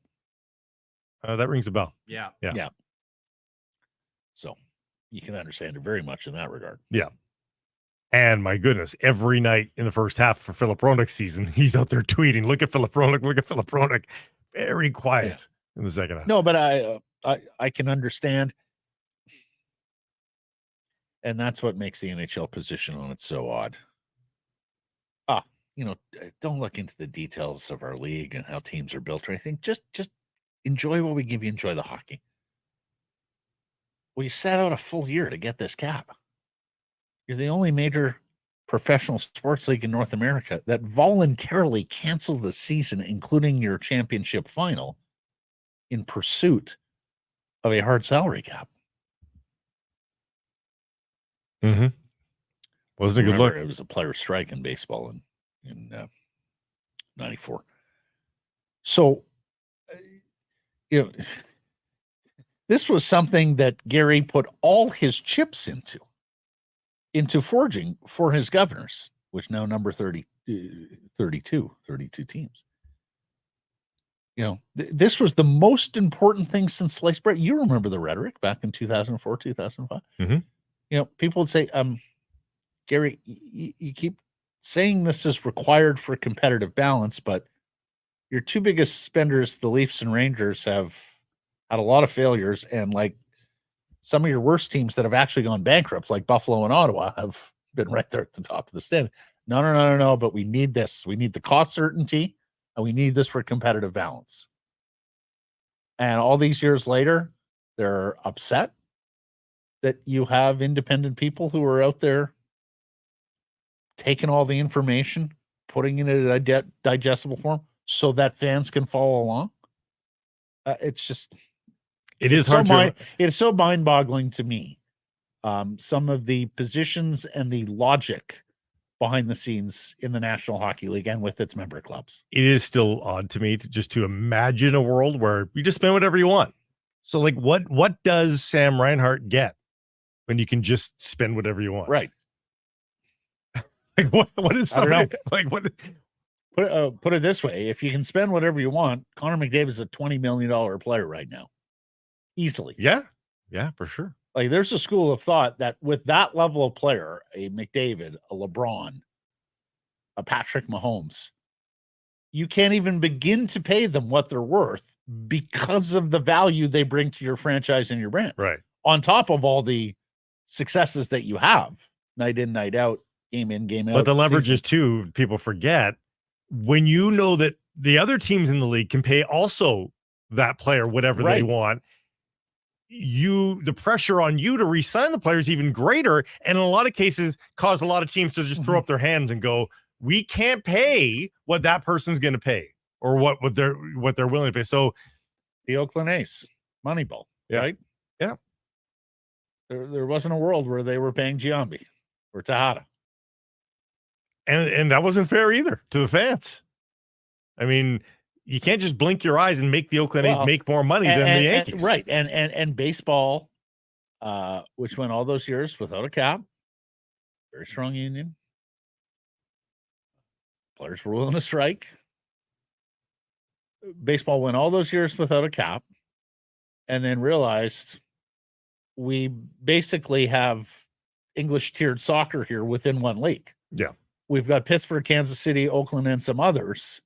That rings a bell. Yeah. So you can understand it very much in that regard. Yeah. And my goodness, every night in the first half for Philip Hronek's season, he's out there tweeting, look at Philip Hronek, look at Philip Hronek. Very quiet in the second half. No, but I can understand. And that's what makes the NHL position on it so odd. Don't look into the details of our league and how teams are built or anything. Just enjoy what we give you. Enjoy the hockey. We sat out a full year to get this cap. You're the only major professional sports league in North America that voluntarily canceled the season, including your championship final, in pursuit of a hard salary cap. Mm-hmm. Wasn't a good look. It was a player strike in baseball in 94. So, this was something that Gary put all his chips into forging for his Governors, which now number 32 teams. This was the most important thing since sliced bread. You remember the rhetoric back in 2004, 2005. Mm-hmm. People would say, Gary, you keep saying this is required for competitive balance, but your two biggest spenders, the Leafs and Rangers, have had a lot of failures, and like some of your worst teams that have actually gone bankrupt, like Buffalo and Ottawa, have been right there at the top of the stand. No. But we need this. We need the cost certainty, and we need this for competitive balance. And all these years later, they're upset that you have independent people who are out there taking all the information, putting it in a digestible form so that fans can follow along. It's just, It's so mind-boggling to me. Some of the positions and the logic behind the scenes in the National Hockey League and with its member clubs. It is still odd to me to imagine a world where you just spend whatever you want. So, like, what does Sam Reinhart get when you can just spend whatever you want? Right. Like, what is somebody like? What? Put it this way: if you can spend whatever you want, Connor McDavid is a $20 million player right now, easily. Yeah, for sure. Like, there's a school of thought that with that level of player, a McDavid, a LeBron, a Patrick Mahomes, you can't even begin to pay them what they're worth because of the value they bring to your franchise and your brand. Right. On top of all the successes that you have, night in, night out, game in, game out. But the leverage is too, people forget, when you know that the other teams in the league can pay also that player whatever they want, the pressure on you to re-sign the player is even greater, and in a lot of cases cause a lot of teams to just throw up their hands and go, we can't pay what that person's going to pay or what they're willing to pay. So the Oakland A's, Moneyball, right? Yeah. There wasn't a world where they were paying Giambi or Tejada. And that wasn't fair either to the fans. I mean, you can't just blink your eyes and make the Oakland A's make more money than the Yankees. And baseball, which went all those years without a cap, very strong union. Players were willing to strike. Baseball went all those years without a cap and then realized we basically have English tiered soccer here within one league. Yeah. We've got Pittsburgh, Kansas City, Oakland, and some others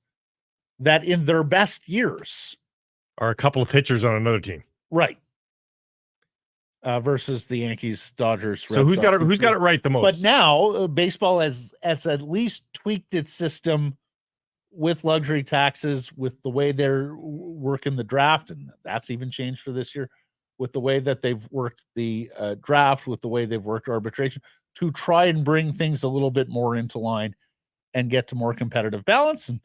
that in their best years are a couple of pitchers on another team. Right. Versus the Yankees, Dodgers. So who's got it right the most? But now baseball has at least tweaked its system with luxury taxes, with the way they're working the draft, and that's even changed for this year, with the way that they've worked the draft, with the way they've worked arbitration, to try and bring things a little bit more into line and get to more competitive balance. And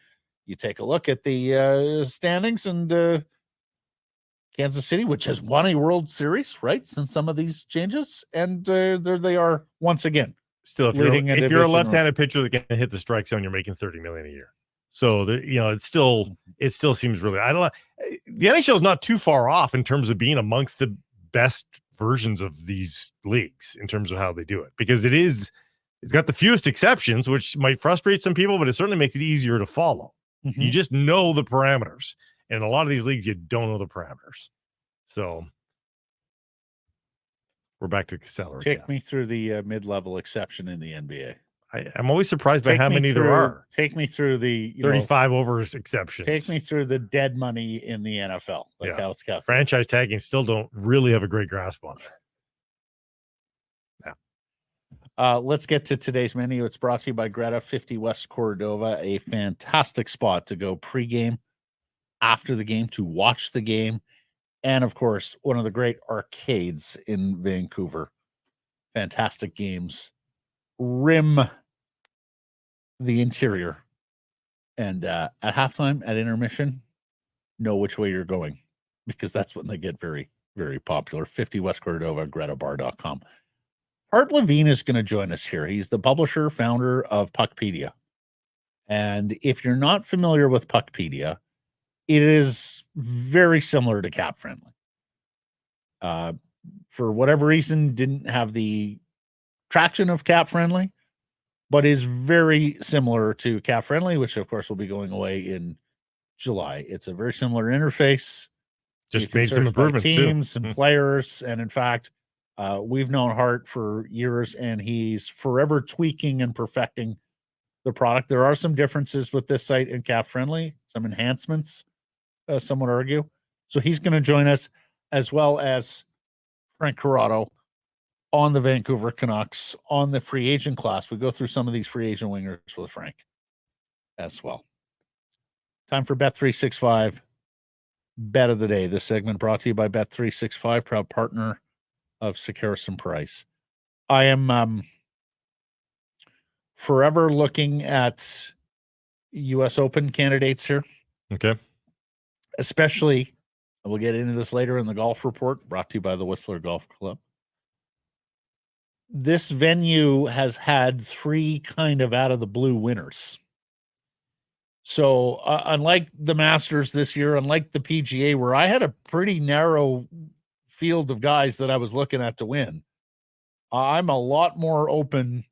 you take a look at the standings, and Kansas City, which has won a World Series, right, since some of these changes, and there they are once again. Still, if you're a left-handed pitcher that can hit the strike zone, you're making $30 million a year. So it still seems really. I don't know. The NHL is not too far off in terms of being amongst the best versions of these leagues in terms of how they do it, because it's got the fewest exceptions, which might frustrate some people, but it certainly makes it easier to follow. Mm-hmm. You just know the parameters. And in a lot of these leagues, you don't know the parameters. So we're back to salary cap. Take me through the mid-level exception in the NBA. I'm always surprised by how many there are. Take me through the 35 overs exceptions. Take me through the dead money in the NFL. How it's calculated. Franchise tagging still don't really have a great grasp on it. Yeah. Let's get to today's menu. It's brought to you by Greta 50 West Cordova, a fantastic spot to go pregame, after the game, to watch the game, and of course, one of the great arcades in Vancouver. Fantastic games. Rim the interior, and at halftime, at intermission, know which way you're going, because that's when they get very, very popular. 50 West Cordova, GretaBar.com. Hart Levine is going to join us here. He's the publisher, founder of Puckpedia. And if you're not familiar with Puckpedia, it is very similar to CapFriendly. For whatever reason, didn't have the traction of CapFriendly, but is very similar to CapFriendly, which of course will be going away in July. It's a very similar interface. Just made some improvements teams too. And players, and in fact, we've known Hart for years, and he's forever tweaking and perfecting the product. There are some differences with this site and CapFriendly, some enhancements, some would argue. So he's going to join us, as well as Frank Corrado on the Vancouver Canucks, on the free agent class. We go through some of these free agent wingers with Frank as well. Time for Bet365 Bet of the Day. This segment brought to you by Bet365, proud partner of Sekeres Price. I am forever looking at U.S. Open candidates here. Okay. Especially We'll get into this later in the golf report, brought to you by the Whistler Golf Club. This venue has had 3 kind of out of the blue winners. So unlike the Masters this year, unlike the PGA, where I had a pretty narrow field of guys that I was looking at to win, I'm a lot more open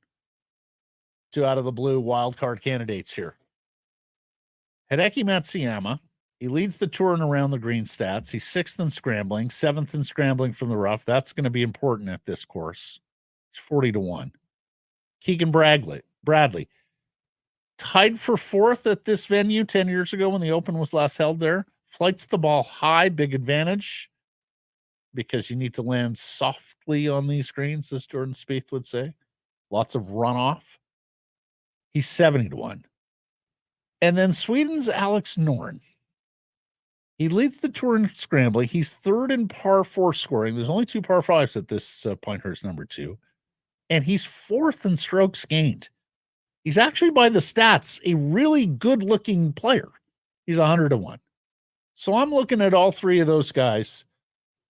to out of the blue wildcard candidates here. Hideki Matsuyama, he leads the tour and around the green stats. He's 6th in scrambling, 7th in scrambling from the rough. That's going to be important at this course. He's 40-1. Keegan Bradley, tied for 4th at this venue 10 years ago when the Open was last held there. Flights the ball high, big advantage, because you need to land softly on these greens, as Jordan Spieth would say. Lots of runoff. He's 70-1. And then Sweden's Alex Noren. He leads the tour in scrambling. He's 3rd in par 4 scoring. There's only 2 par 5s at this Pinehurst number 2. And he's 4th in strokes gained. He's actually, by the stats, a really good-looking player. He's 100-1. So I'm looking at all 3 of those guys,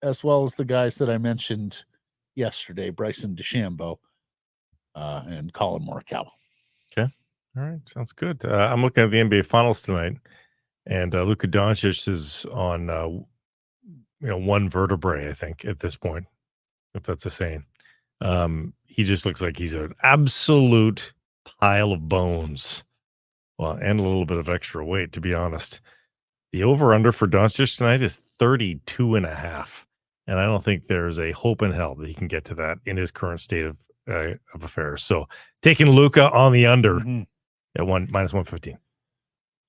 as well as the guys that I mentioned yesterday, Bryson DeChambeau and Colin Morikawa. Okay. All right. Sounds good. I'm looking at the NBA Finals tonight, and Luka Doncic is on, one vertebrae, I think, at this point, if that's a saying. He just looks like he's an absolute pile of bones. Well, and a little bit of extra weight, to be honest. The over-under for Doncic tonight is 32.5. And I don't think there's a hope in hell that he can get to that in his current state of affairs. So taking Luka on the under at -115.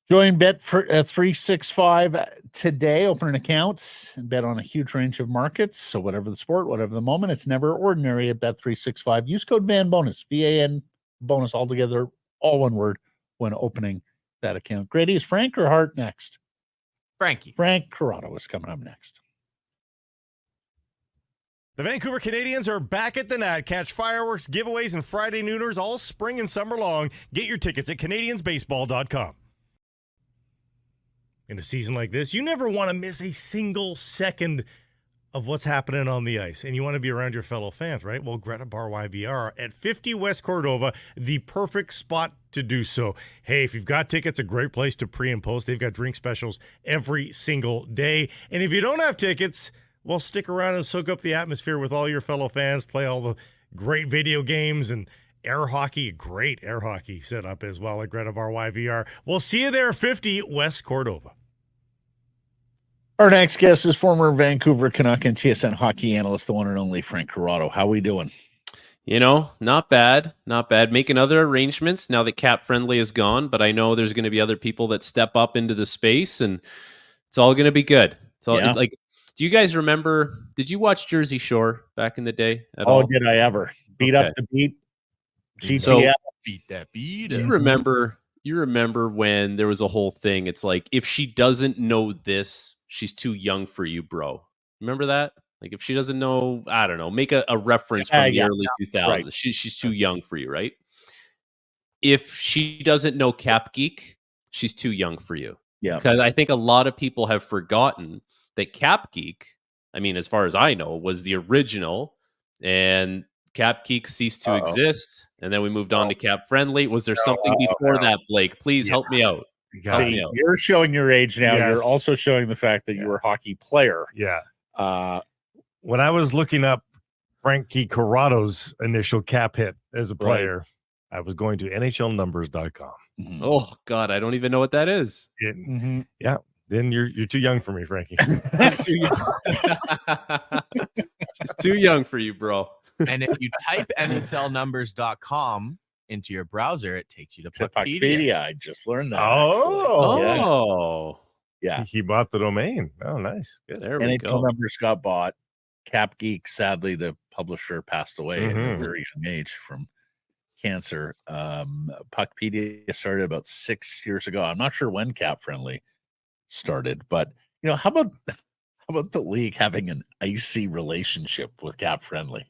Join Bet for 365 today. Open an account and bet on a huge range of markets. So whatever the sport, whatever the moment, it's never ordinary at Bet 365. Use code VANBONUS, VAN bonus altogether, all one word, when opening that account. Grady, is Frank or Hart next? Frankie. Frank Corrado is coming up next. The Vancouver Canadians are back at the net. Catch fireworks, giveaways, and Friday nooners all spring and summer long. Get your tickets at CanadiansBaseball.com. In a season like this, you never want to miss a single second of what's happening on the ice, and you want to be around your fellow fans, right? Well, Greta Bar YVR at 50 West Cordova, the perfect spot to do so. Hey, if you've got tickets, a great place to pre and post. They've got drink specials every single day. And if you don't have tickets, well, stick around and soak up the atmosphere with all your fellow fans, play all the great video games and air hockey, great air hockey setup as well at Greta Bar YVR. We'll see you there, 50 West Cordova. Our next guest is former Vancouver Canuck and TSN hockey analyst, the one and only Frank Corrado. How are we doing? Not bad. Not bad. Making other arrangements now that CapFriendly is gone, but I know there's going to be other people that step up into the space, and it's all going to be good. It's all it's like, do you guys remember, did you watch Jersey Shore back in the day at all? Did I ever? Beat up the beat? GTF. So, beat that beat. Do you remember when there was a whole thing? It's like, if she doesn't know this, she's too young for you, bro. Remember that? Like, if she doesn't know, I don't know, make a reference from the early 2000s. Right. She's too young for you, right? If she doesn't know Cap Geek, she's too young for you. Yeah. Because I think a lot of people have forgotten that Cap Geek, I mean, as far as I know, was the original, and Cap Geek ceased to exist, and then we moved on to CapFriendly. Was there something before that, Blake? Please help me out. See, you're showing your age now. Yes. You're also showing the fact that you were a hockey player. Yeah. When I was looking up Frankie Corrado's initial cap hit as a player, I was going to NHLnumbers.com. Mm-hmm. Oh, God, I don't even know what that is. Yeah. Then you're too young for me, Frankie. She's too young for you, bro. And if you type NHLnumbers.com into your browser, it takes you to Puckpedia. I just learned that. Oh. Yeah. He bought the domain. Oh, nice. Good. There we go. NHL Numbers got bought. Cap Geek, sadly, the publisher passed away at a very young age from cancer. Puckpedia started about 6 years ago. I'm not sure when CapFriendly started, but how about the league having an icy relationship with CapFriendly,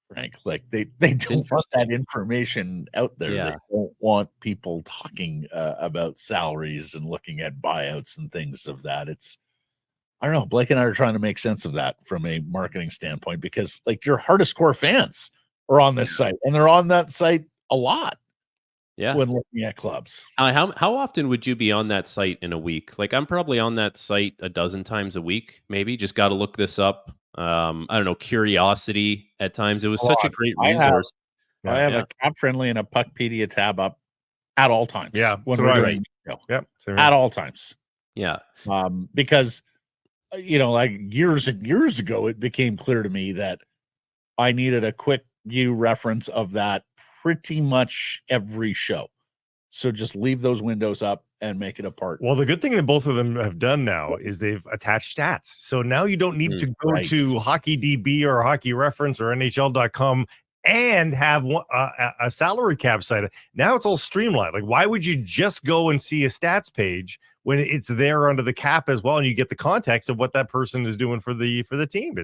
Frank? Like they don't want that information out there. They don't want people talking about salaries and looking at buyouts and things of that. It's I don't know. Blake and I are trying to make sense of that from a marketing standpoint, because like your hardest core fans are on this site, and they're on that site a lot. Yeah. When looking at clubs. How often would you be on that site in a week? Like, I'm probably on that site a dozen times a week, maybe. Just got to look this up. I don't know, curiosity at times. It was such a great resource. I have a CapFriendly and a Puckpedia tab up at all times. Yeah, when we're doing yep, at all times. Yeah. Because like years and years ago, it became clear to me that I needed a quick view reference of that pretty much every show. So just leave those windows up and make it a part. Well, the good thing that both of them have done now is they've attached stats. So now you don't need to go to HockeyDB or Hockey Reference or NHL.com and have a salary cap site. Now it's all streamlined. Like, why would you just go and see a stats page when it's there under the cap as well, and you get the context of what that person is doing for the team?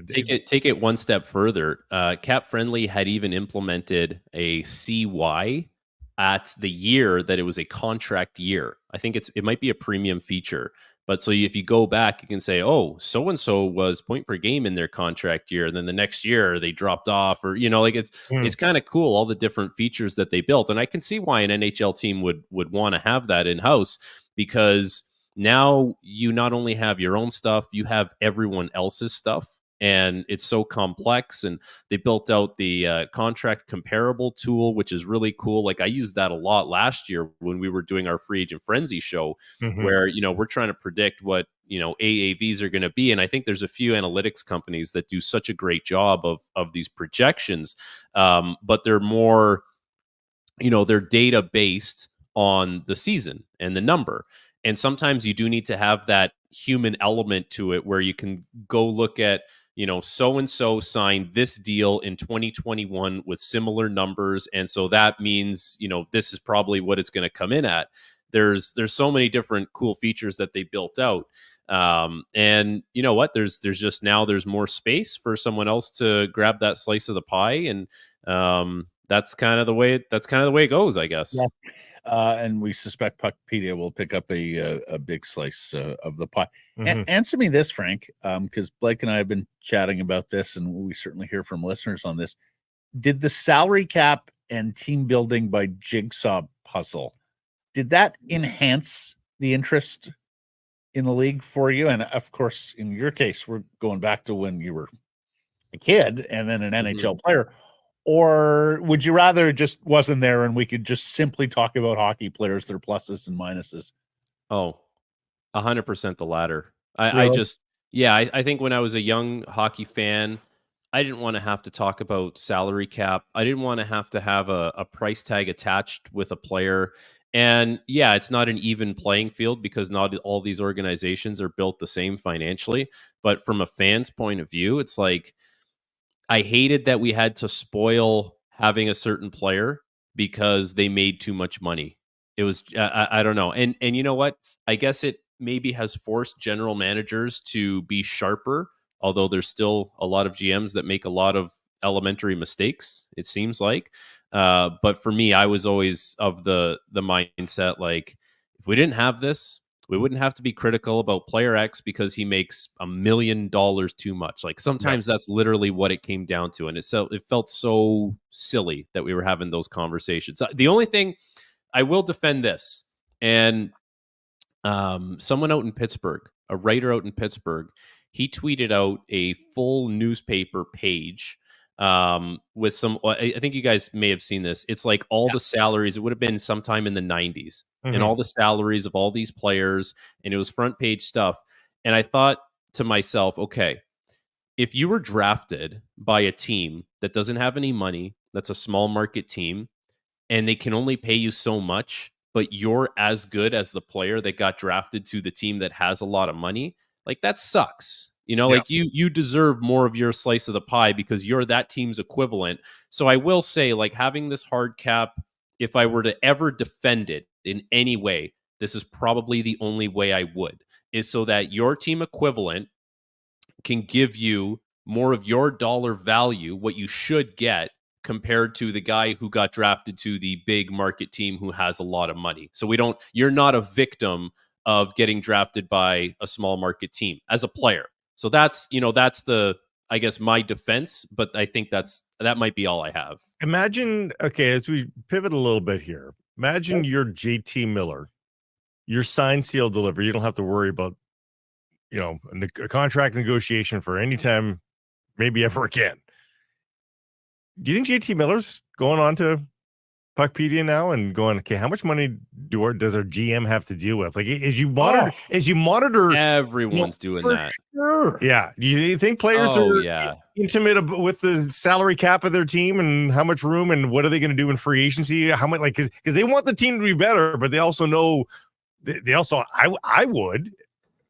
Take it one step further. CapFriendly had even implemented a CY at the year that it was a contract year. I think it might be a premium feature. But so if you go back, you can say, oh, so-and-so was point per game in their contract year. And then the next year they dropped off, or, it's kind of cool, all the different features that they built. And I can see why an NHL team would want to have that in-house, because now you not only have your own stuff, you have everyone else's stuff. And it's so complex, and they built out the contract comparable tool, which is really cool. Like, I used that a lot last year when we were doing our Free Agent Frenzy show, where, we're trying to predict what, AAVs are going to be. And I think there's a few analytics companies that do such a great job of these projections, but they're more, they're data based on the season and the number. And sometimes you do need to have that human element to it, where you can go look at, so-and-so signed this deal in 2021 with similar numbers. And so that means, this is probably what it's going to come in at. There's so many different cool features that they built out. And you know what, there's more space for someone else to grab that slice of the pie. And that's kind of the way it goes, I guess. Yeah. And we suspect Puckpedia will pick up a big slice of the pie. Answer me this, Frank, because Blake and I have been chatting about this, and we certainly hear from listeners on this. Did the salary cap and team building by jigsaw puzzle, did that enhance the interest in the league for you? And of course, in your case, we're going back to when you were a kid and then an NHL player. Or would you rather it just wasn't there and we could just simply talk about hockey players, their pluses and minuses? Oh, 100% the latter. Really? I think when I was a young hockey fan, I didn't want to have to talk about salary cap. I didn't want to have a price tag attached with a player. And yeah, it's not an even playing field because not all these organizations are built the same financially. But from a fan's point of view, it's like, I hated that we had to spoil having a certain player because they made too much money. It was, I don't know. And you know what? I guess it maybe has forced general managers to be sharper, although there's still a lot of GMs that make a lot of elementary mistakes, it seems like. But for me, I was always of the mindset, like, if we didn't have this, we wouldn't have to be critical about player X because he makes $1 million too much. Like, sometimes that's literally what it came down to. And it felt so silly that we were having those conversations. The only thing I will defend this, and someone out in Pittsburgh, a writer out in Pittsburgh, he tweeted out a full newspaper page with some, I think you guys may have seen this. It's like all the salaries, it would have been sometime in the 90s, and all the salaries of all these players, and it was front page stuff. And I thought to myself, okay, if you were drafted by a team that doesn't have any money, that's a small market team, and they can only pay you so much, but you're as good as the player that got drafted to the team that has a lot of money, like, that sucks. Like, you deserve more of your slice of the pie because you're that team's equivalent. So I will say, like, having this hard cap, if I were to ever defend it in any way, this is probably the only way I would, is so that your team equivalent can give you more of your dollar value, what you should get, compared to the guy who got drafted to the big market team who has a lot of money. So you're not a victim of getting drafted by a small market team as a player. So that's the, I guess, my defense, but I think that might be all I have. Imagine, okay, as we pivot a little bit here, imagine you're JT Miller, you're signed, sealed, delivered. You don't have to worry about, a contract negotiation for any time, maybe ever again. Do you think JT Miller's going on to Puckpedia now and going, okay, how much money does our GM have to deal with? Like, as you monitor, everyone's doing that. Sure. Yeah. Do you think players are intimate with the salary cap of their team and how much room and what are they going to do in free agency? How much, like, because they want the team to be better, but they also know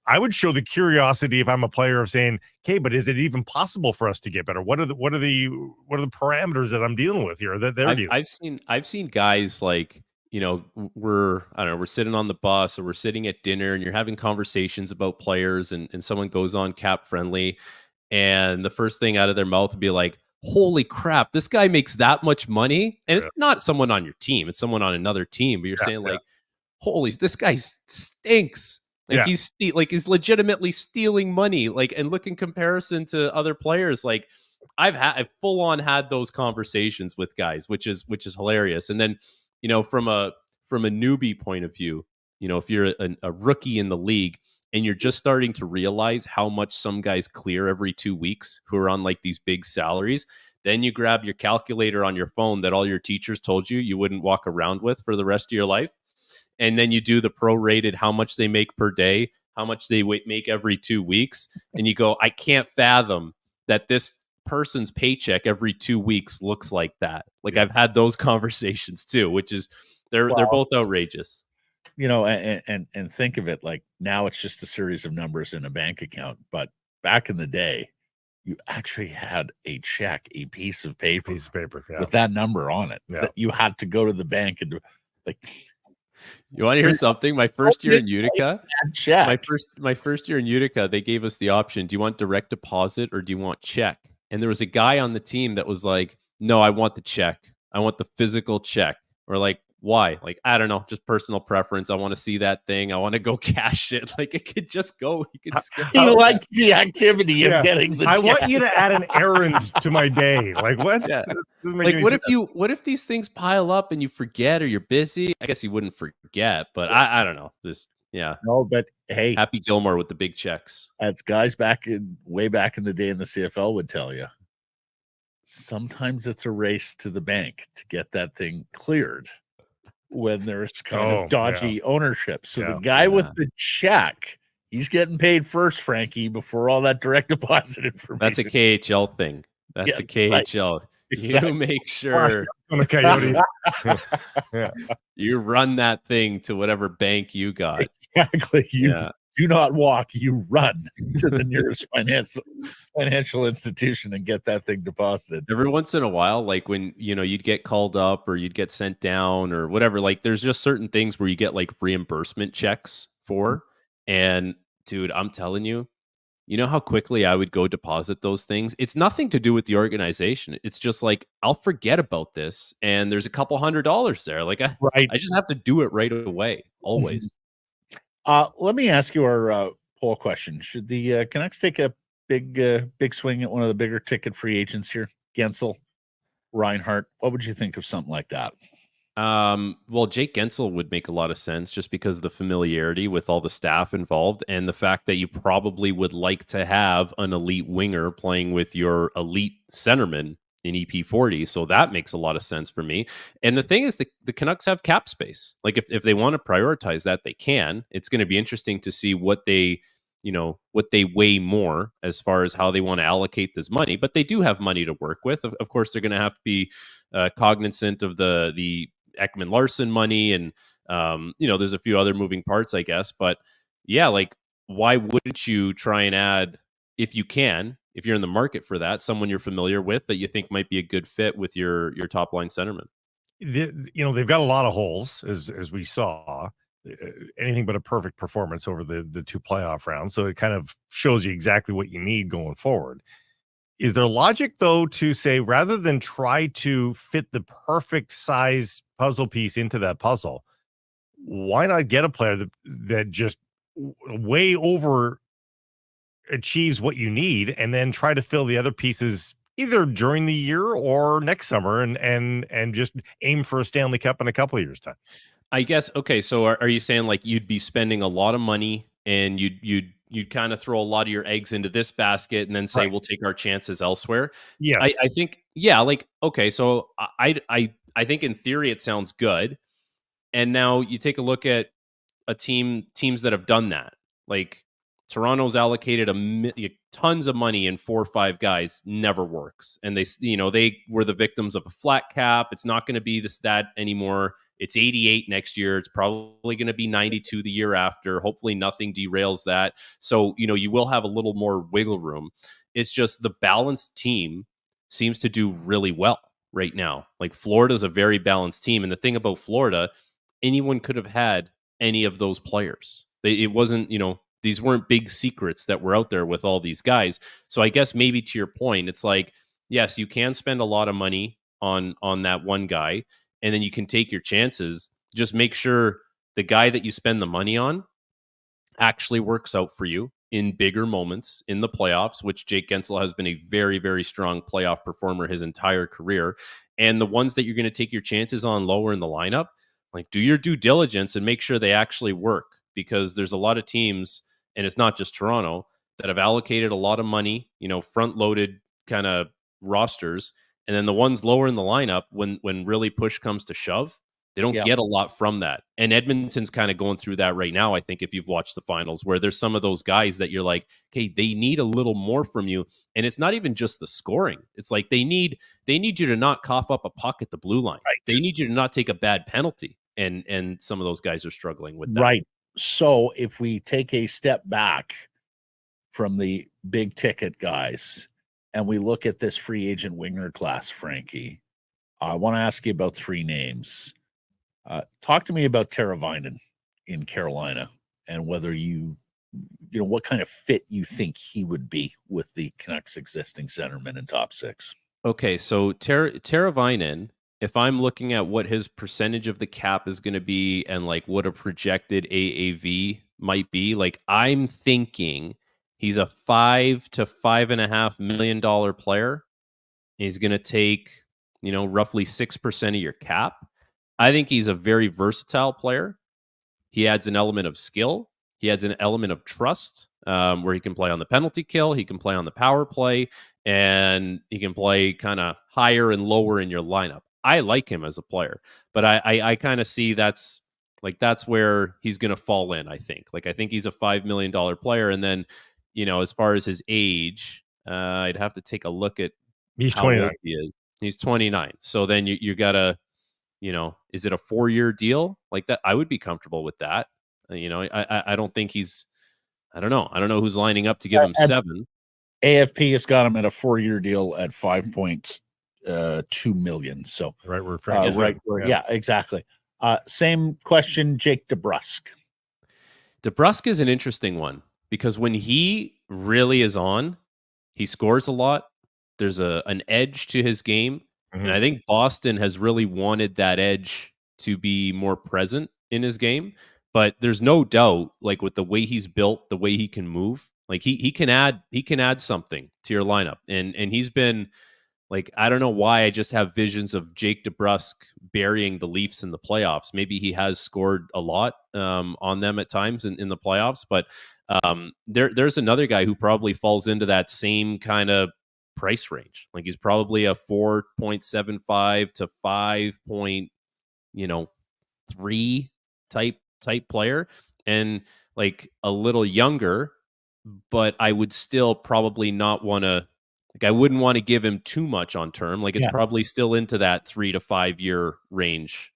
I would show the curiosity if I'm a player of saying, okay, but is it even possible for us to get better? What are the parameters that I'm dealing with here that they're dealing? I've seen guys like, we're sitting on the bus or we're sitting at dinner and you're having conversations about players and someone goes on CapFriendly and the first thing out of their mouth would be like, holy crap, this guy makes that much money. And it's not someone on your team, it's someone on another team, but you're saying like, holy, this guy stinks. Like he's legitimately stealing money. Like, and look in comparison to other players. Like I've full on had those conversations with guys, which is hilarious. And then, from a newbie point of view, if you're a rookie in the league and you're just starting to realize how much some guys clear every 2 weeks who are on like these big salaries, then you grab your calculator on your phone that all your teachers told you wouldn't walk around with for the rest of your life. And then you do the prorated how much they make per day, how much they make every 2 weeks. And you go, I can't fathom that this person's paycheck every 2 weeks looks like that. Like I've had those conversations too, which is they're both outrageous. And think of it like now it's just a series of numbers in a bank account. But back in the day, you actually had a check, a piece of paper with that number on it that you had to go to the bank and like. You want to hear something? My first year in Utica, my first year in Utica, they gave us the option: do you want direct deposit or do you want check? And there was a guy on the team that was like, "No, I want the check. I want the physical check." Or like, why? Like, I don't know, just personal preference. I want to see that thing. I want to go cash it. Like, it could just go. You could skip. He likes the activity of getting the. I want you to add an errand to my day. Like what? Yeah. Like, what if these things pile up and you forget or you're busy? I guess you wouldn't forget, but I don't know. Just No, but hey, Happy Gilmore with the big checks. As guys way back in the day in the CFL would tell you, sometimes it's a race to the bank to get that thing cleared when there's kind of dodgy ownership. So the guy with the check, he's getting paid first, Frankie, before all that direct deposit information. That's a KHL thing. That's a KHL. Right. Exactly. You make sure on the Coyotes. You run that thing to whatever bank you got. Exactly. You do not walk, you run to the nearest financial institution and get that thing deposited. Every once in a while, like when you'd get called up or you'd get sent down or whatever, like there's just certain things where you get like reimbursement checks for. And dude, I'm telling you, you know how quickly I would go deposit those things? It's nothing to do with the organization. It's just like, I'll forget about this. And there's a couple $100 there. Like I just have to do it right away. Always. Let me ask you our poll question. Should the Canucks take a big swing at one of the bigger ticket free agents here? Guentzel, Reinhart. What would you think of something like that? Well, Jake Guentzel would make a lot of sense just because of the familiarity with all the staff involved and the fact that you probably would like to have an elite winger playing with your elite centerman in EP40. So that makes a lot of sense for me. And the thing is, the Canucks have cap space. Like if they want to prioritize that, they can. It's going to be interesting to see what they weigh more as far as how they want to allocate this money. But they do have money to work with. Of course, they're going to have to be cognizant of the Ekman-Larsson money, and there's a few other moving parts, I guess. But yeah, like why wouldn't you try and add, if you can, if you're in the market for that, someone you're familiar with that you think might be a good fit with your top line centerman? They've got a lot of holes, as we saw. Anything but a perfect performance over the two playoff rounds. So it kind of shows you exactly what you need going forward. Is there logic, though, to say rather than try to fit the perfect size puzzle piece into that puzzle, why not get a player that just way over achieves what you need, and then try to fill the other pieces either during the year or next summer, and just aim for a Stanley Cup in a couple of years' time. I guess, okay, so are you saying like you'd be spending a lot of money and you'd kind of throw a lot of your eggs into this basket and then say, Right. we'll take our chances elsewhere? Yes. I think, yeah, like, okay, so I think in theory it sounds good. And now you take a look at teams that have done that. Like Toronto's allocated tons of money in 4 or 5 guys, never works. And they were the victims of a flat cap. It's not going to be that anymore. It's 88 next year. It's probably going to be 92 the year after. Hopefully nothing derails that. So, you will have a little more wiggle room. It's just the balanced team seems to do really well right now. Like Florida's a very balanced team. And the thing about Florida, anyone could have had any of those players. It wasn't, these weren't big secrets that were out there with all these guys. So I guess maybe to your point, it's like, yes, you can spend a lot of money on that one guy, and then you can take your chances. Just make sure the guy that you spend the money on actually works out for you in bigger moments in the playoffs, which Jake Guentzel has been a very, very strong playoff performer his entire career. And the ones that you're going to take your chances on lower in the lineup, like, do your due diligence and make sure they actually work, because there's a lot of teams, and it's not just Toronto, that have allocated a lot of money, front-loaded kind of rosters, and then the ones lower in the lineup, when really push comes to shove, they don't get a lot from that. And Edmonton's kind of going through that right now, I think, if you've watched the finals, where there's some of those guys that you're like, okay, they need a little more from you. And it's not even just the scoring. It's like they need you to not cough up a puck at the blue line. Right. They need you to not take a bad penalty. And some of those guys are struggling with that. Right. So if we take a step back from the big ticket guys and we look at this free agent winger class, Frankie, I want to ask you about 3 names. Talk to me about Teravainen in Carolina and whether what kind of fit you think he would be with the Canucks' existing centerman in top 6. Okay, so Teravainen, if I'm looking at what his percentage of the cap is going to be and like what a projected AAV might be, like I'm thinking he's a $5 to $5.5 million player. He's going to take, roughly 6% of your cap. I think he's a very versatile player. He adds an element of skill. He adds an element of trust, where he can play on the penalty kill. He can play on the power play, and he can play kind of higher and lower in your lineup. I like him as a player, but I kind of see that's where he's going to fall in. I think he's a $5 million player. And then, as far as his age, I'd have to take a look at he's 29. He is. He's 29. So then you gotta, is it a 4-year deal like that? I would be comfortable with that. I don't think I don't know who's lining up to give him 7. AFP has got him at a 4-year deal at $5.2 million. So right where Frank is. Yeah, exactly. Same question, Jake DeBrusk. DeBrusk is an interesting one because when he really is on, he scores a lot. There's an edge to his game. Mm-hmm. And I think Boston has really wanted that edge to be more present in his game. But there's no doubt, like with the way he's built, the way he can move, like he can add something to your lineup. And he's been like, I don't know why I just have visions of Jake DeBrusk burying the Leafs in the playoffs. Maybe he has scored a lot on them at times in the playoffs, but there's another guy who probably falls into that same kind of price range. Like he's probably a 4.75 to 5.3 type player, and like a little younger, but I would still probably not want to, like I wouldn't want to give him too much on term. Like it's probably still into that 3 to 5 year range.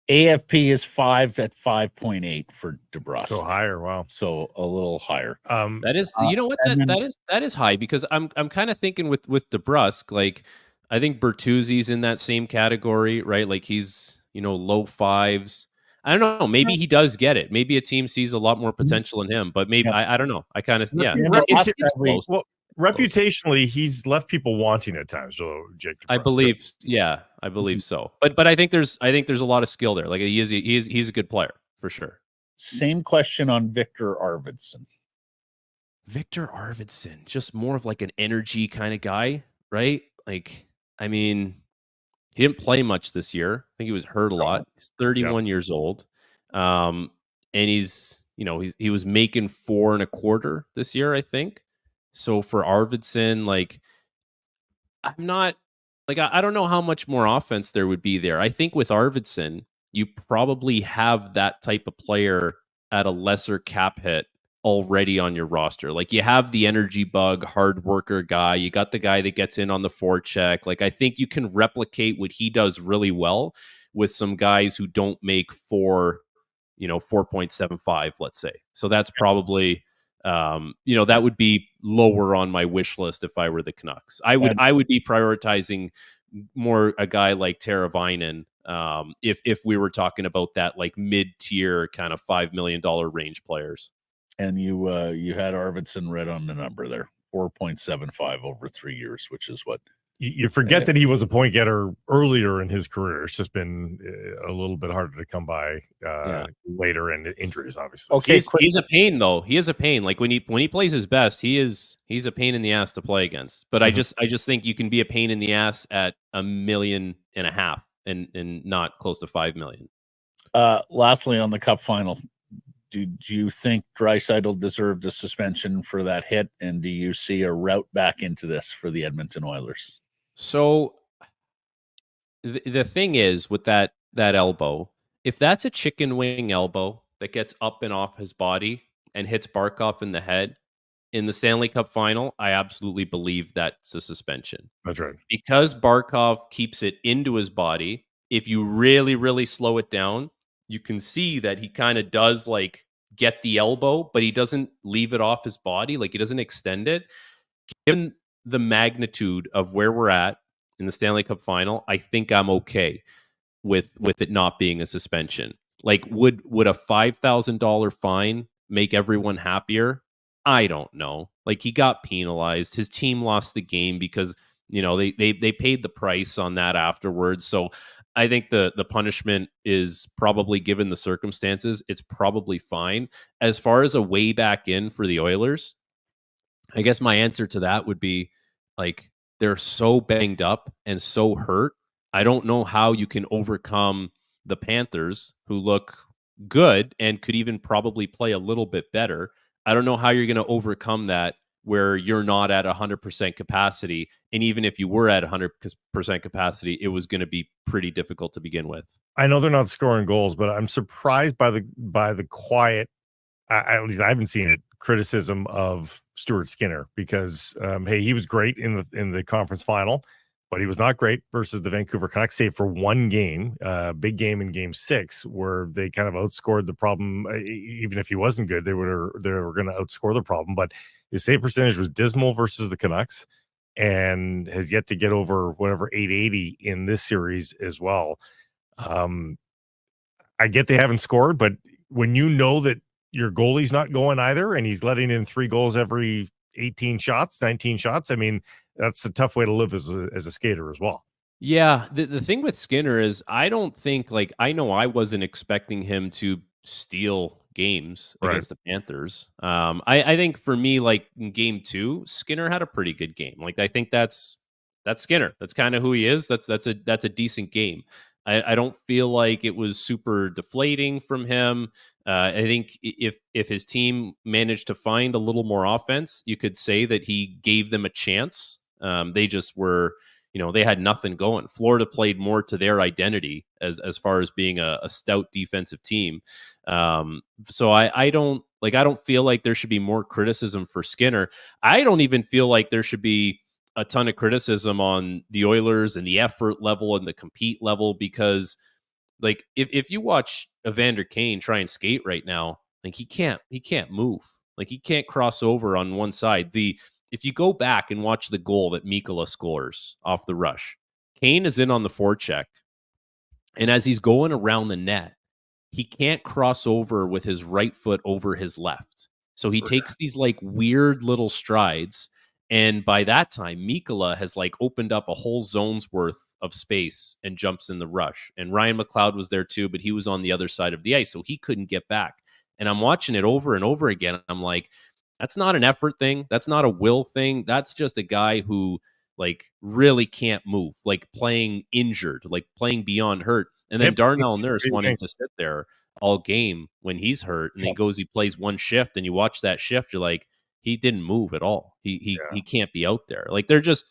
AFP is 5 at 5.8 for DeBrusk. So higher, wow. So a little higher. That is, you know what, that is high, because I'm kind of thinking with DeBrusk, like I think Bertuzzi's in that same category, right? Like he's, low 5s. I don't know. Maybe he does get it. Maybe a team sees a lot more potential in him, but maybe I don't know. I kind of it's close. Well, reputationally, he's left people wanting at times. So Jake, I believe so. But I think there's a lot of skill there. Like he's a good player for sure. Same question on Victor Arvidsson. Victor Arvidsson, just more of like an energy kind of guy, right? Like, I mean, he didn't play much this year. I think he was hurt a lot. He's 31 years old. And he's, he was making $4.25 this year, I think. So for Arvidsson, like, I'm not like, I don't know how much more offense there would be there. I think with Arvidsson, you probably have that type of player at a lesser cap hit already on your roster. Like you have the energy bug, hard worker guy. You got the guy that gets in on the forecheck. Like I think you can replicate what he does really well with some guys who don't make 4.75, let's say. So that's probably, that would be lower on my wish list if I were the Canucks. I would be prioritizing more a guy like Teravainen, if we were talking about that like mid-tier kind of $5 million range players. And you had Arvidsson read on the number there, 4.75 over 3 years, which is what you forget that he was a point getter earlier in his career. It's just been a little bit harder to come by later, and injuries, obviously. Okay, he's a pain though. He is a pain. Like when he plays his best, he's a pain in the ass to play against. But I just think you can be a pain in the ass at $1.5 million and not close to $5 million. Lastly, on the Cup final, do you think Draisaitl deserved a suspension for that hit? And do you see a route back into this for the Edmonton Oilers? So the thing is with that elbow, if that's a chicken wing elbow that gets up and off his body and hits Barkov in the head in the Stanley Cup final, I absolutely believe that's a suspension. That's right. Because Barkov keeps it into his body, if you really, really slow it down, you can see that he kind of does like get the elbow, but he doesn't leave it off his body. Like he doesn't extend it. Given the magnitude of where we're at in the Stanley Cup final, I think I'm okay with it not being a suspension. Like would a $5,000 fine make everyone happier? I don't know. Like he got penalized. His team lost the game because, they paid the price on that afterwards. So I think the punishment is probably, given the circumstances, it's probably fine. As far as a way back in for the Oilers, I guess my answer to that would be like, they're so banged up and so hurt. I don't know how you can overcome the Panthers, who look good and could even probably play a little bit better. I don't know how you're going to overcome that where you're not at 100% capacity. And even if you were at 100% capacity, it was going to be pretty difficult to begin with. I know they're not scoring goals, but I'm surprised by the quiet, at least I haven't seen it, criticism of Stuart Skinner, because he was great in the conference final, but he was not great versus the Vancouver Canucks, save for one game, big game in Game 6, where they kind of outscored the problem. Even if he wasn't good, they were going to outscore the problem. But his save percentage was dismal versus the Canucks, and has yet to get over whatever 880 in this series as well. I get they haven't scored, but when you know that your goalie's not going either, and he's letting in 3 goals every 18 shots, 19 shots, I mean, that's a tough way to live as a skater as well. Yeah, the thing with Skinner is I don't think, like, I know I wasn't expecting him to steal games against the Panthers. I think for me, like in Game 2, Skinner had a pretty good game. Like I think that's Skinner. That's kind of who he is. That's a decent game. I don't feel like it was super deflating from him. I think if his team managed to find a little more offense, you could say that he gave them a chance. They just were, they had nothing going. Florida played more to their identity as far as being a stout defensive team. So I don't feel like there should be more criticism for Skinner. I don't even feel like there should be a ton of criticism on the Oilers and the effort level and the compete level, because like if you watch Evander Kane try and skate right now, like he can't move. Like he can't cross over on one side. If you go back and watch the goal that Mikkola scores off the rush, Kane is in on the forecheck, and as he's going around the net, he can't cross over with his right foot over his left. So he takes these like weird little strides, And by that time, Mikkola has like opened up a whole zone's worth of space and jumps in the rush. And Ryan McLeod was there too, but he was on the other side of the ice, so he couldn't get back. And I'm watching it over and over again. I'm like, that's not an effort thing. That's not a will thing. That's just a guy who like really can't move, like playing injured, like playing beyond hurt. And then Darnell Nurse wanted to sit there all game when he's hurt, and he plays one shift, and you watch that shift, you're like, he didn't move at all. He can't be out there. Like they're just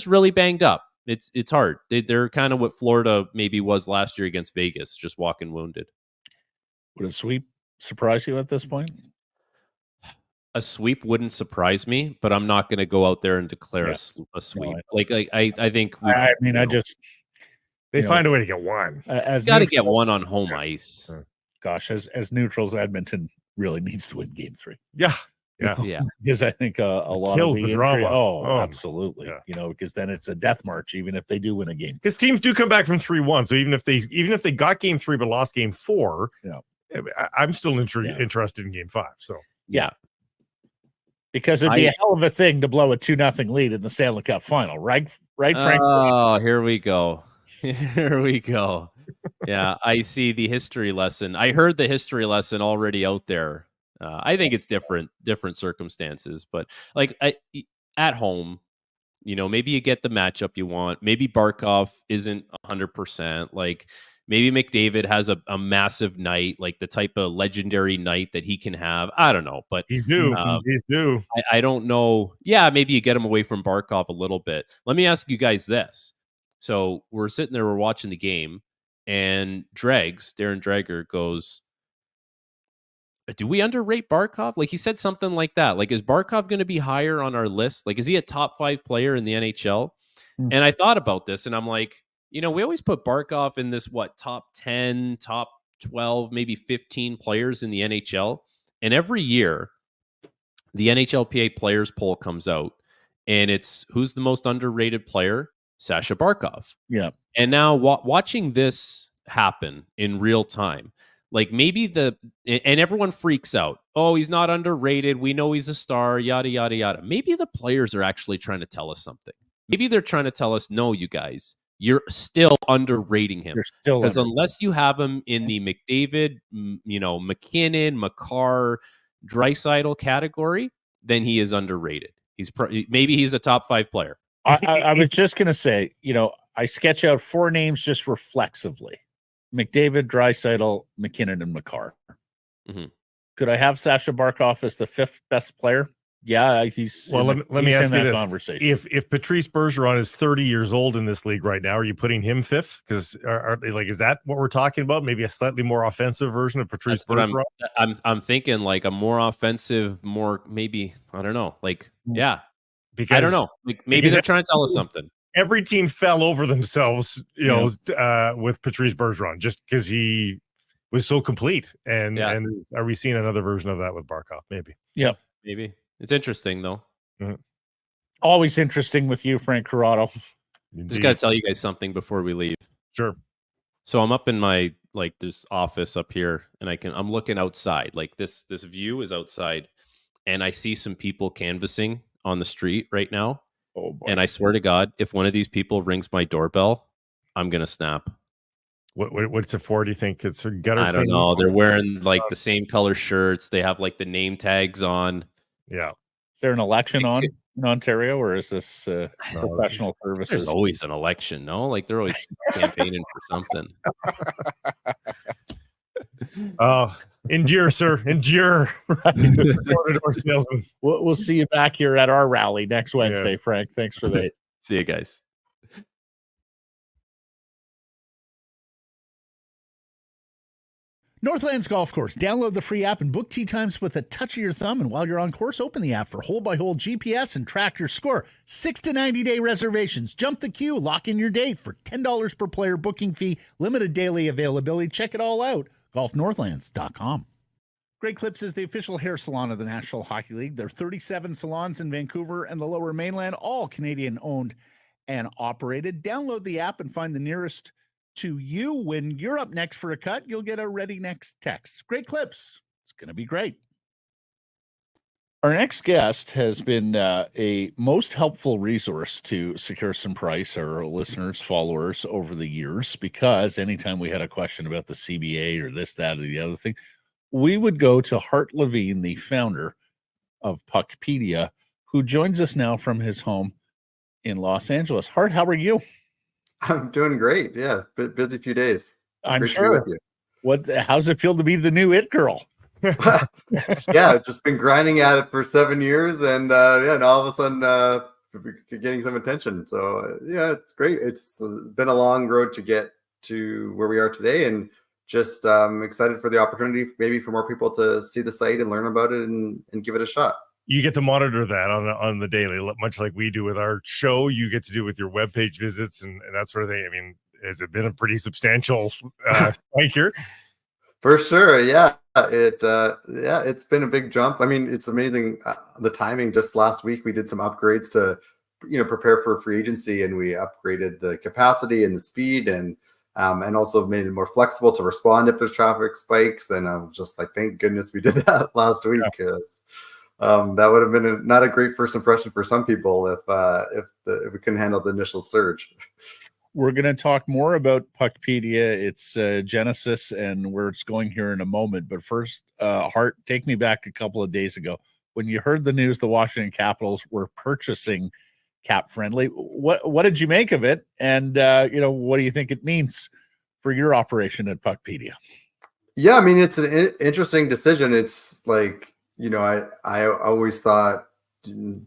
really banged up. It's hard. They're kind of what Florida maybe was last year against Vegas, just walking wounded. Would a sweep surprise you at this point? A sweep wouldn't surprise me, but I'm not going to go out there and declare a sweep. No, I think. They find a way to get one. Got to get one on home ice. Gosh, as neutrals, Edmonton really needs to win Game 3. Yeah. Because I think a lot of the drama. Absolutely. Yeah. Because then it's a death march, even if they do win a game. Because teams do come back from 3-1. So even if they got Game 3 but lost Game 4, I'm still interested in Game 5. So yeah. Because it'd be a hell of a thing to blow a 2-0 lead in the Stanley Cup final, right, Frank? Oh, here we go. Here we go. Yeah, I see the history lesson. I heard the history lesson already out there. I think it's different circumstances, but like at home, maybe you get the matchup you want. Maybe Barkov isn't 100%. Like maybe McDavid has a massive night, like the type of legendary night that he can have. I don't know, but he's due. He's due. I don't know. Yeah, maybe you get him away from Barkov a little bit. Let me ask you guys this. So we're sitting there, we're watching the game, and Darren Dreger goes, do we underrate Barkov? Like he said something like that. Like, is Barkov going to be higher on our list? Like, is he a top 5 player in the NHL? Mm-hmm. And I thought about this, and I'm like, we always put Barkov in this, top 10, top 12, maybe 15 players in the NHL. And every year, the NHLPA players poll comes out, and it's who's the most underrated player? Sasha Barkov. Yeah. And now watching this happen in real time, like maybe and everyone freaks out. Oh, he's not underrated. We know he's a star, yada, yada, yada. Maybe the players are actually trying to tell us something. Maybe they're trying to tell us, no, you guys, you're still underrating him. Because unless you have him in the McDavid, McKinnon, Makar, Draisaitl category, then he is underrated. Maybe he's a top 5 player. I was just going to say, I sketch out 4 names just reflexively. McDavid, Draisaitl, McKinnon, and Makar. Mm-hmm. Could I have Sasha Barkov as the 5th best player? Yeah, he's. Well, let me ask you this: conversation. If Patrice Bergeron is 30 years old in this league right now, are you putting him 5th? Because is that what we're talking about? Maybe a slightly more offensive version of Patrice Bergeron. I'm thinking like a more offensive, maybe I don't know, yeah. Because I don't know. Like maybe they're trying to tell us something. Every team fell over themselves, with Patrice Bergeron just because he was so complete. And are we seeing another version of that with Barkov? Maybe. Yeah, maybe. It's interesting though. Mm-hmm. Always interesting with you, Frank Corrado. Just got to tell you guys something before we leave. Sure. So I'm up in my this office up here, and I'm looking outside. Like this view is outside, and I see some people canvassing on the street right now. Oh boy. And I swear to God, if one of these people rings my doorbell, I'm gonna snap. What's it for? Do you think it's a gutter? I don't know. They're wearing the same color shirts. They have the name tags on. Yeah. Is there an election on in Ontario, or is this professional services? There's always an election, no? They're always campaigning for something. Oh, endure, sir. Endure. Door-to-door salesman. We'll see you back here at our rally next Wednesday, yes. Frank. Thanks for that. See you guys. Northlands Golf Course. Download the free app and book tee times with a touch of your thumb. And while you're on course, open the app for hole-by-hole GPS and track your score. 6 to 90-day reservations. Jump the queue. Lock in your date for $10 per player booking fee. Limited daily availability. Check it all out. GolfNorthlands.com. Great Clips is the official hair salon of the National Hockey League. There are 37 salons in Vancouver and the Lower Mainland, all Canadian-owned and operated. Download the app and find the nearest to you. When you're up next for a cut, you'll get a ready next text. Great Clips. It's going to be great. Our next guest has been a most helpful resource to Sekeres Price, our listeners, followers over the years, because anytime we had a question about the CBA or this, that, or the other thing, we would go to Hart Levine, the founder of Puckpedia, who joins us now from his home in Los Angeles. Hart, how are you? I'm doing great. Yeah, busy few days. I'm great sure. to be with you. How's it feel to be the new it girl? Yeah, just been grinding at it for 7 years, and and all of a sudden getting some attention. So yeah, it's great. It's been a long road to get to where we are today, and just excited for the opportunity, maybe for more people to see the site and learn about it and give it a shot. You get to monitor that on the daily, much like we do with our show. You get to do with your webpage visits and that sort of thing. I mean, has it been a pretty substantial spike here? For sure, yeah. It's been a big jump. I mean, it's amazing the timing. Just last week, we did some upgrades to, prepare for free agency, and we upgraded the capacity and the speed, and also made it more flexible to respond if there's traffic spikes. And I'm just like, thank goodness we did that last week. Yeah. That would have been not a great first impression for some people if we couldn't handle the initial surge. We're going to talk more about Puckpedia, its genesis, and where it's going here in a moment. But first, Hart, take me back a couple of days ago when you heard the news the Washington Capitals were purchasing CapFriendly. What did you make of it? And what do you think it means for your operation at Puckpedia? Yeah, I mean, it's an interesting decision. It's like, I always thought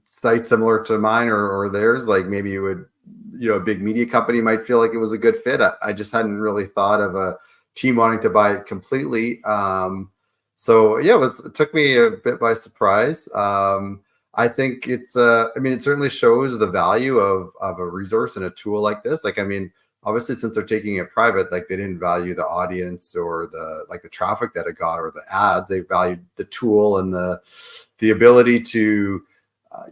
sites similar to mine or theirs, like maybe you would, a big media company might feel like it was a good fit. I just hadn't really thought of a team wanting to buy it completely. So yeah, it took me a bit by surprise. I think it certainly shows the value of a resource and a tool like this. Like, I mean, obviously, since they're taking it private, like they didn't value the audience or the traffic that it got or the ads. They valued the tool and the ability to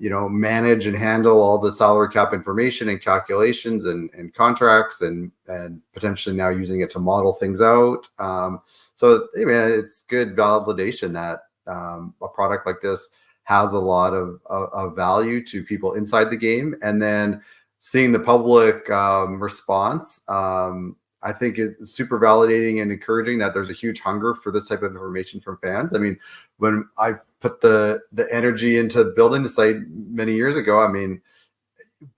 manage and handle all the salary cap information and calculations and contracts and potentially now using it to model things out. So I mean, it's good validation that a product like this has a lot of value to people inside the game. And then seeing the public response, I think it's super validating and encouraging that there's a huge hunger for this type of information from fans. I mean, when I put the energy into building the site many years ago, I mean,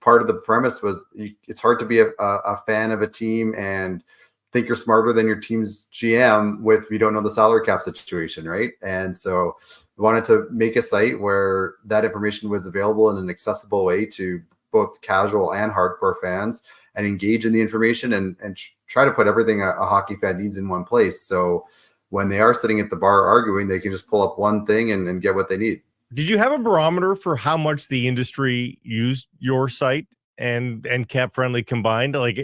part of the premise was it's hard to be a fan of a team and think you're smarter than your team's GM if you don't know the salary cap situation, right? And so we wanted to make a site where that information was available in an accessible way to both casual and hardcore fans, and engage in the information and try to put everything a hockey fan needs in one place. So when they are sitting at the bar arguing, they can just pull up one thing and get what they need. Did you have a barometer for how much the industry used your site and CapFriendly combined? Like,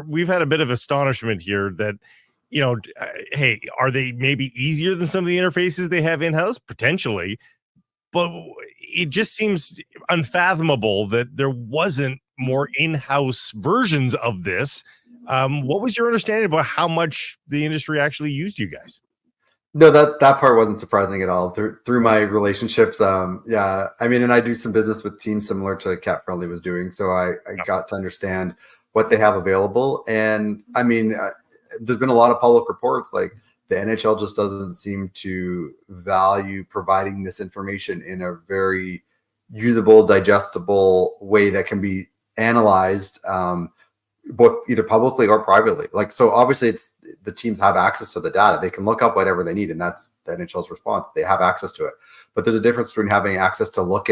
we've had a bit of astonishment here that, hey, are they maybe easier than some of the interfaces they have in-house? Potentially. But it just seems unfathomable that there wasn't more in-house versions of this. What was your understanding about how much the industry actually used you guys? No, that part wasn't surprising at all. Through my relationships, yeah, I mean, and I do some business with teams similar to CapFriendly was doing, so I got to understand what they have available. And I mean, there's been a lot of public reports like the NHL just doesn't seem to value providing this information in a very usable, digestible way that can be analyzed both either publicly or privately. Like, so obviously it's the teams have access to the data. They can look up whatever they need, and that's the NHL's response. They have access to it. But there's a difference between having access to look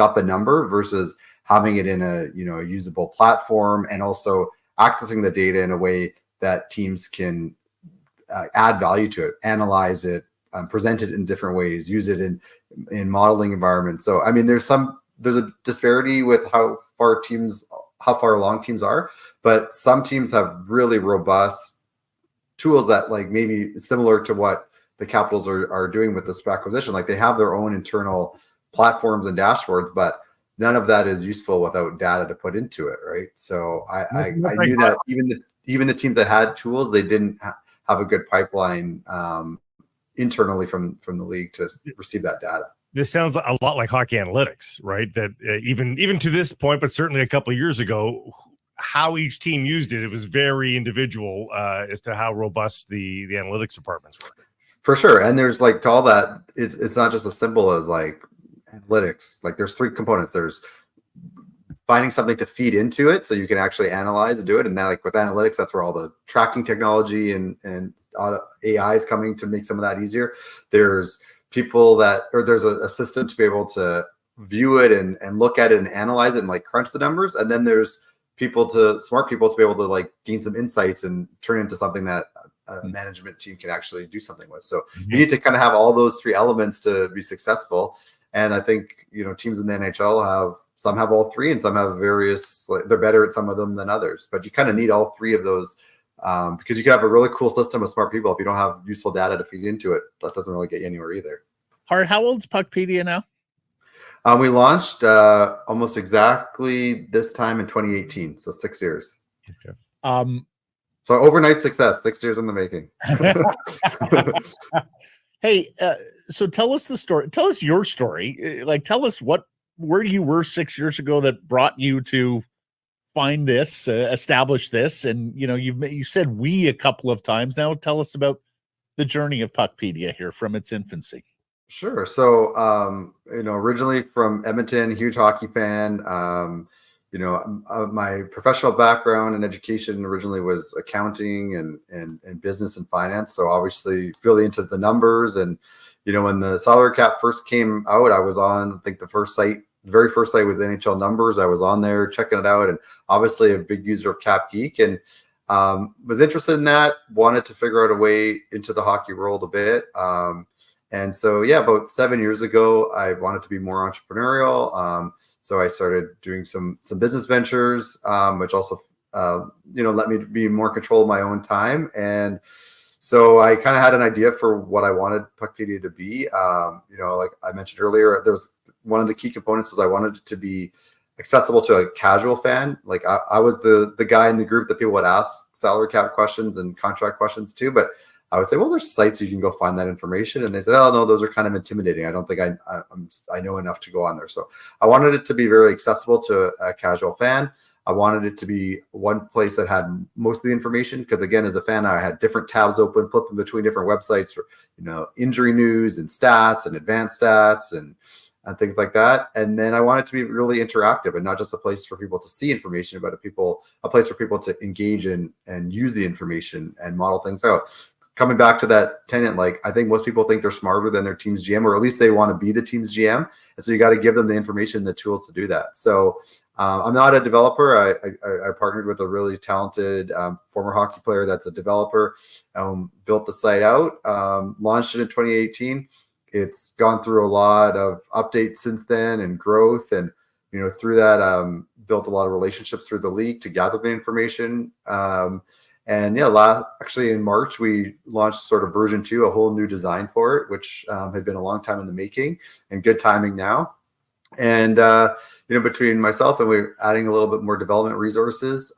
up a number versus having it in a usable platform, and also accessing the data in a way that teams can add value to it, analyze it, present it in different ways, use it in modeling environments. So I mean, there's a disparity with how far along teams are, but some teams have really robust tools that, like, maybe similar to what the Capitals are doing with this acquisition. Like, they have their own internal platforms and dashboards, but none of that is useful without data to put into it, right? So I knew that even the teams that had tools, they didn't have a good pipeline internally from the league to receive that data. this sounds a lot like hockey analytics, right? That even to this point, but certainly a couple of years ago, how each team used it, it was very individual as to how robust the analytics departments were. For sure. And there's like to all that, it's not just as simple as like analytics. Like there's 3 components. There's finding something to feed into it so you can actually analyze and do it. And then like with analytics, that's where all the tracking technology and AI is coming to make some of that easier. There's people there's a system to be able to view it and look at it and analyze it and like crunch the numbers. And then there's smart people to be able to like gain some insights and turn into something that a management team can actually do something with. So you need to kind of have all those 3 elements to be successful. And I think, teams in the NHL some have all 3 and some have various, like, they're better at some of them than others, but you kind of need all 3 of those because you can have a really cool system of smart people. If you don't have useful data to feed into it, that doesn't really get you anywhere either. Hart, how old's Puckpedia now? We launched almost exactly this time in 2018, so 6 years. Okay. So overnight success, 6 years in the making. Hey, so tell us the story. Tell us your story. Like, tell us where you were 6 years ago that brought you to find this, establish this, and you said we a couple of times now. Tell us about the journey of Puckpedia here from its infancy. Sure. So, originally from Edmonton, huge hockey fan. My professional background and education originally was accounting and business and finance. So obviously really into the numbers. And, when the salary cap first came out, I was on, I think the very first site was NHL Numbers. I was on there checking it out and obviously a big user of Cap Geek and was interested in that, wanted to figure out a way into the hockey world a bit. And so, about 7 years ago, I wanted to be more entrepreneurial. So I started doing some business ventures, which also, let me be more control of my own time. And so I kind of had an idea for what I wanted Puckpedia to be. Like I mentioned earlier, there's one of the key components is I wanted it to be accessible to a casual fan. Like I was the guy in the group that people would ask salary cap questions and contract questions to, but I would say, well, there's sites you can go find that information. And they said, oh, no, those are kind of intimidating. I don't think I know enough to go on there. So I wanted it to be very accessible to a casual fan. I wanted it to be one place that had most of the information. Because again, as a fan, I had different tabs open, flipping between different websites for, injury news and stats and advanced stats and things like that. And then I want it to be really interactive and not just a place for people to see information, but a place for people to engage in and use the information and model things out. Coming back to that tenant, like I think most people think they're smarter than their team's GM, or at least they want to be the team's GM. And so you got to give them the information, the tools to do that. So I'm not a developer. I partnered with a really talented former hockey player that's a developer, built the site out, launched it in 2018. It's gone through a lot of updates since then and growth. And, through that, built a lot of relationships through the league to gather the information. Actually in March, we launched sort of version 2, a whole new design for it, which had been a long time in the making and good timing now. And, between myself and we're adding a little bit more development resources,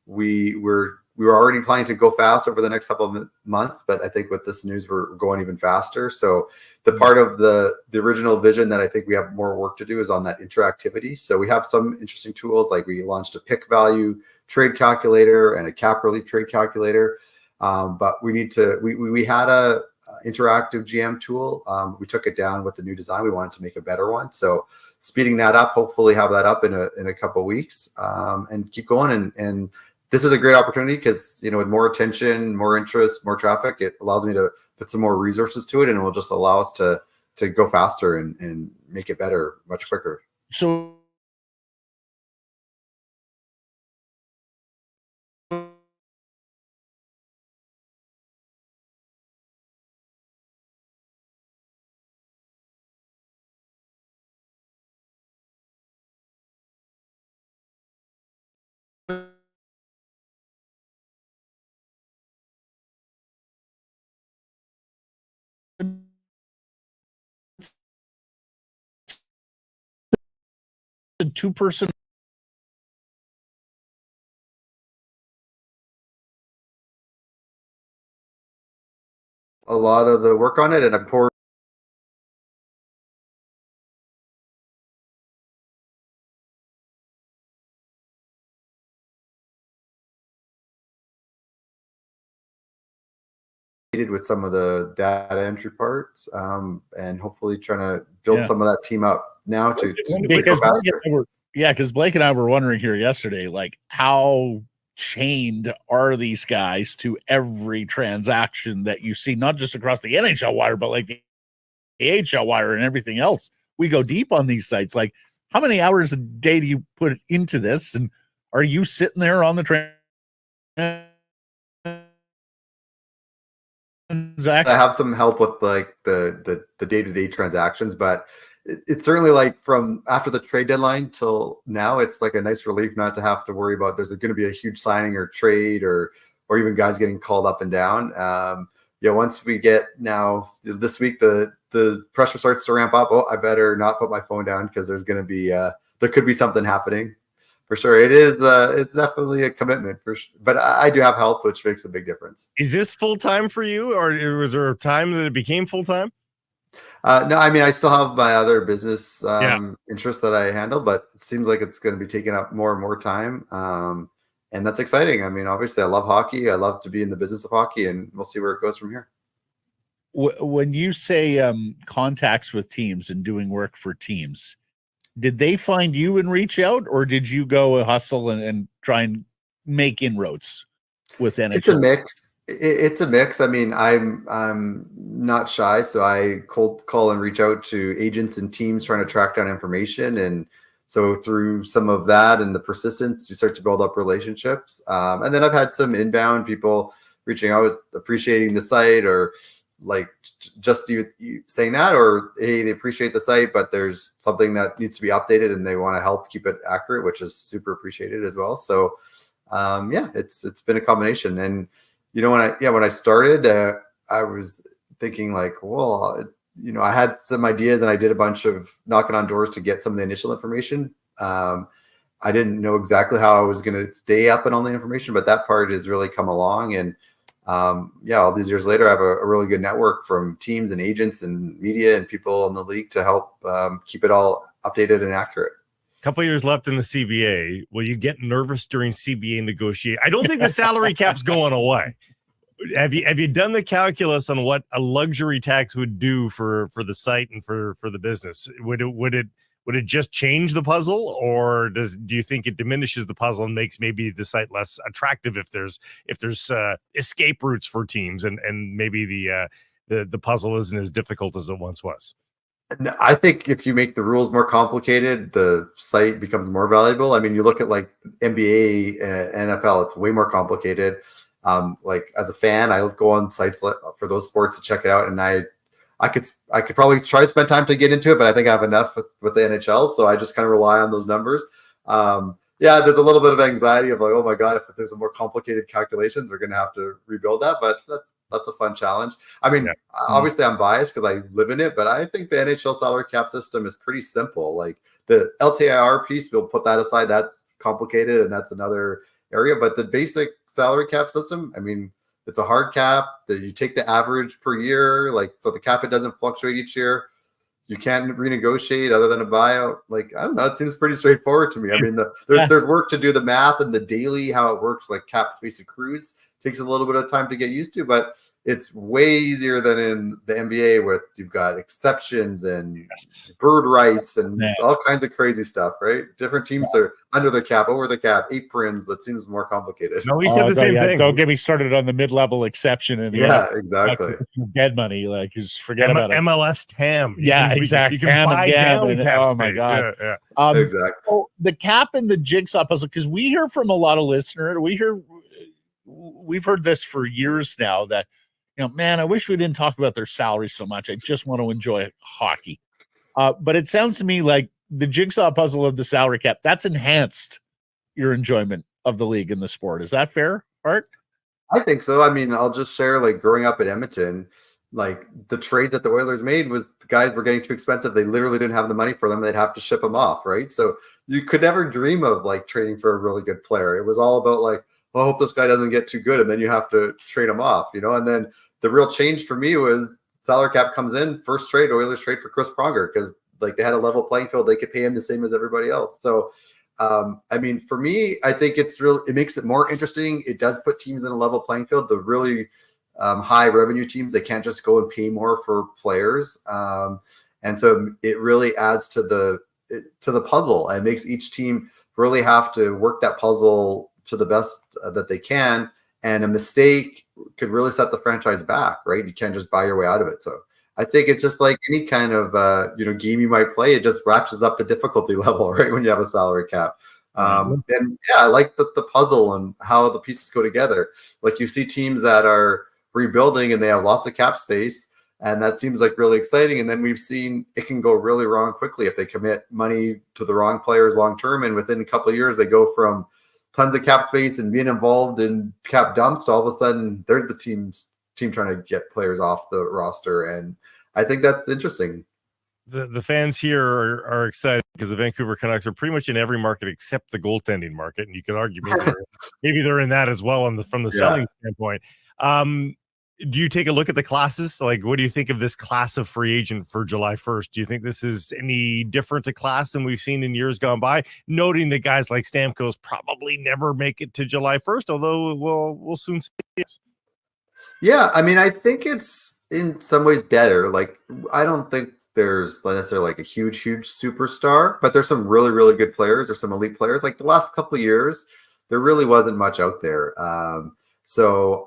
we were already planning to go fast over the next couple of months, but I think with this news, we're going even faster. So the part of the original vision that I think we have more work to do is on that interactivity. So we have some interesting tools, like we launched a pick value trade calculator and a cap relief trade calculator. But we had a interactive GM tool. We took it down with the new design. We wanted to make a better one. So speeding that up, hopefully have that up in a couple of weeks, and keep going. And this is a great opportunity because, with more attention, more interest, more traffic, it allows me to put some more resources to it, and it will just allow us to go faster and make it better much quicker. So a 2-person. A lot of the work on it, and I'm pouring with some of the data entry parts, and hopefully trying to build some of that team up now to because Blake and I were wondering here yesterday, like how chained are these guys to every transaction that you see, not just across the NHL wire, but like the AHL wire and everything else. We go deep on these sites. Like, how many hours a day do you put into this? And are you sitting there on the transaction? I have some help with like the day-to-day transactions, but it's certainly like from after the trade deadline till now, it's like a nice relief not to have to worry about there's going to be a huge signing or trade or even guys getting called up and down. Once we get now this week, the pressure starts to ramp up. Oh, I better not put my phone down because there's going to be there could be something happening for sure. It is it's definitely a commitment for sure, but I do have help, which makes a big difference. Is this full-time for you, or was there a time that it became full-time? No, I mean, I still have my other business interests that I handle, but it seems like it's going to be taking up more and more time. And that's exciting. I mean, obviously I love hockey. I love to be in the business of hockey, and we'll see where it goes from here. When you say contacts with teams and doing work for teams, did they find you and reach out, or did you go hustle and try and make inroads with NHL? It's a mix. It's a mix. I mean, I'm not shy, so I cold call and reach out to agents and teams trying to track down information. And so through some of that and the persistence, you start to build up relationships. And then I've had some inbound people reaching out, appreciating the site, or like just you saying that, or hey, they appreciate the site, but there's something that needs to be updated and they want to help keep it accurate, which is super appreciated as well. So it's been a combination. And you know, when I started, I was thinking like, well, you know, I had some ideas and I did a bunch of knocking on doors to get some of the initial information. I didn't know exactly how I was going to stay up and on the information, but that part has really come along. And all these years later, I have a really good network from teams and agents and media and people in the league to help keep it all updated and accurate. Couple years left in the CBA. Will you get nervous during CBA negotiate? I don't think the salary cap's going away. Have you done the calculus on what a luxury tax would do for the site and for the business? Would it just change the puzzle, or do you think it diminishes the puzzle and makes maybe the site less attractive if there's escape routes for teams and maybe the puzzle isn't as difficult as it once was? I think if you make the rules more complicated, the site becomes more valuable. I mean, you look at like NBA, NFL, it's way more complicated. Like as a fan, I go on sites for those sports to check it out, and I could probably try to spend time to get into it, but I think I have enough with the NHL, so I just kind of rely on those numbers. There's a little bit of anxiety of like, oh my God, if there's a more complicated calculations, we're going to have to rebuild that, but that's a fun challenge. I mean, obviously I'm biased because I live in it, but I think the NHL salary cap system is pretty simple. Like the LTIR piece, we'll put that aside. That's complicated, and that's another area, but the basic salary cap system, I mean, it's a hard cap that you take the average per year, like, so the cap, it doesn't fluctuate each year. You can't renegotiate other than a buyout. Like, I don't know. It seems pretty straightforward to me. I mean, there's work to do the math and the daily, how it works, like cap space accrues takes a little bit of time to get used to, but it's way easier than in the NBA where you've got exceptions and bird rights and all kinds of crazy stuff, right? Different teams are under the cap, over the cap, aprons. That seems more complicated. No, we said the same thing. Don't get me started on the mid-level exception. And exactly. Dead money, like just forget about it. MLS TAM. Exactly. You can buy down cap oh my God. Exactly. So the cap and the jigsaw puzzle, because we hear from a lot of listeners, we've heard this for years now that, you know, man, I wish we didn't talk about their salaries so much. I just want to enjoy hockey. But it sounds to me like the jigsaw puzzle of the salary cap, that's enhanced your enjoyment of the league and the sport. Is that fair, Hart? I think so. I mean, I'll just share, like, growing up at Edmonton, like the trades that the Oilers made was the guys were getting too expensive. They literally didn't have the money for them. They'd have to ship them off, right? So you could never dream of like trading for a really good player. It was all about like, well, I hope this guy doesn't get too good, and then you have to trade him off, you know? And then the real change for me was salary cap comes in, first trade, Oilers trade for Chris Pronger because like they had a level playing field. They could pay him the same as everybody else. So, I mean, for me, I think it makes it more interesting. It does put teams in a level playing field. The really high revenue teams, they can't just go and pay more for players. And so it really adds to the puzzle and makes each team really have to work that puzzle to the best that they can. And a mistake could really set the franchise back, right? You can't just buy your way out of it. So I think it's just like any kind of game you might play. It just ratchets up the difficulty level, right? When you have a salary cap. And yeah, I like the puzzle and how the pieces go together. Like you see teams that are rebuilding and they have lots of cap space, and that seems like really exciting. And then we've seen it can go really wrong quickly if they commit money to the wrong players long term, and within a couple of years they go from tons of cap space and being involved in cap dumps to all of a sudden they're the team trying to get players off the roster. And I think that's interesting. The fans here are excited because the Vancouver Canucks are pretty much in every market except the goaltending market, and you could argue maybe they're in that as well from the selling standpoint. Do you take a look at the classes? Like, what do you think of this class of free agent for July 1st? Do you think this is any different a class than we've seen in years gone by? Noting that guys like Stamkos probably never make it to July 1st, although we'll soon see this. Yeah, I mean, I think it's in some ways better. Like, I don't think there's necessarily like a huge superstar, but there's some really, really good players. There's some elite players. Like the last couple of years, there really wasn't much out there. So,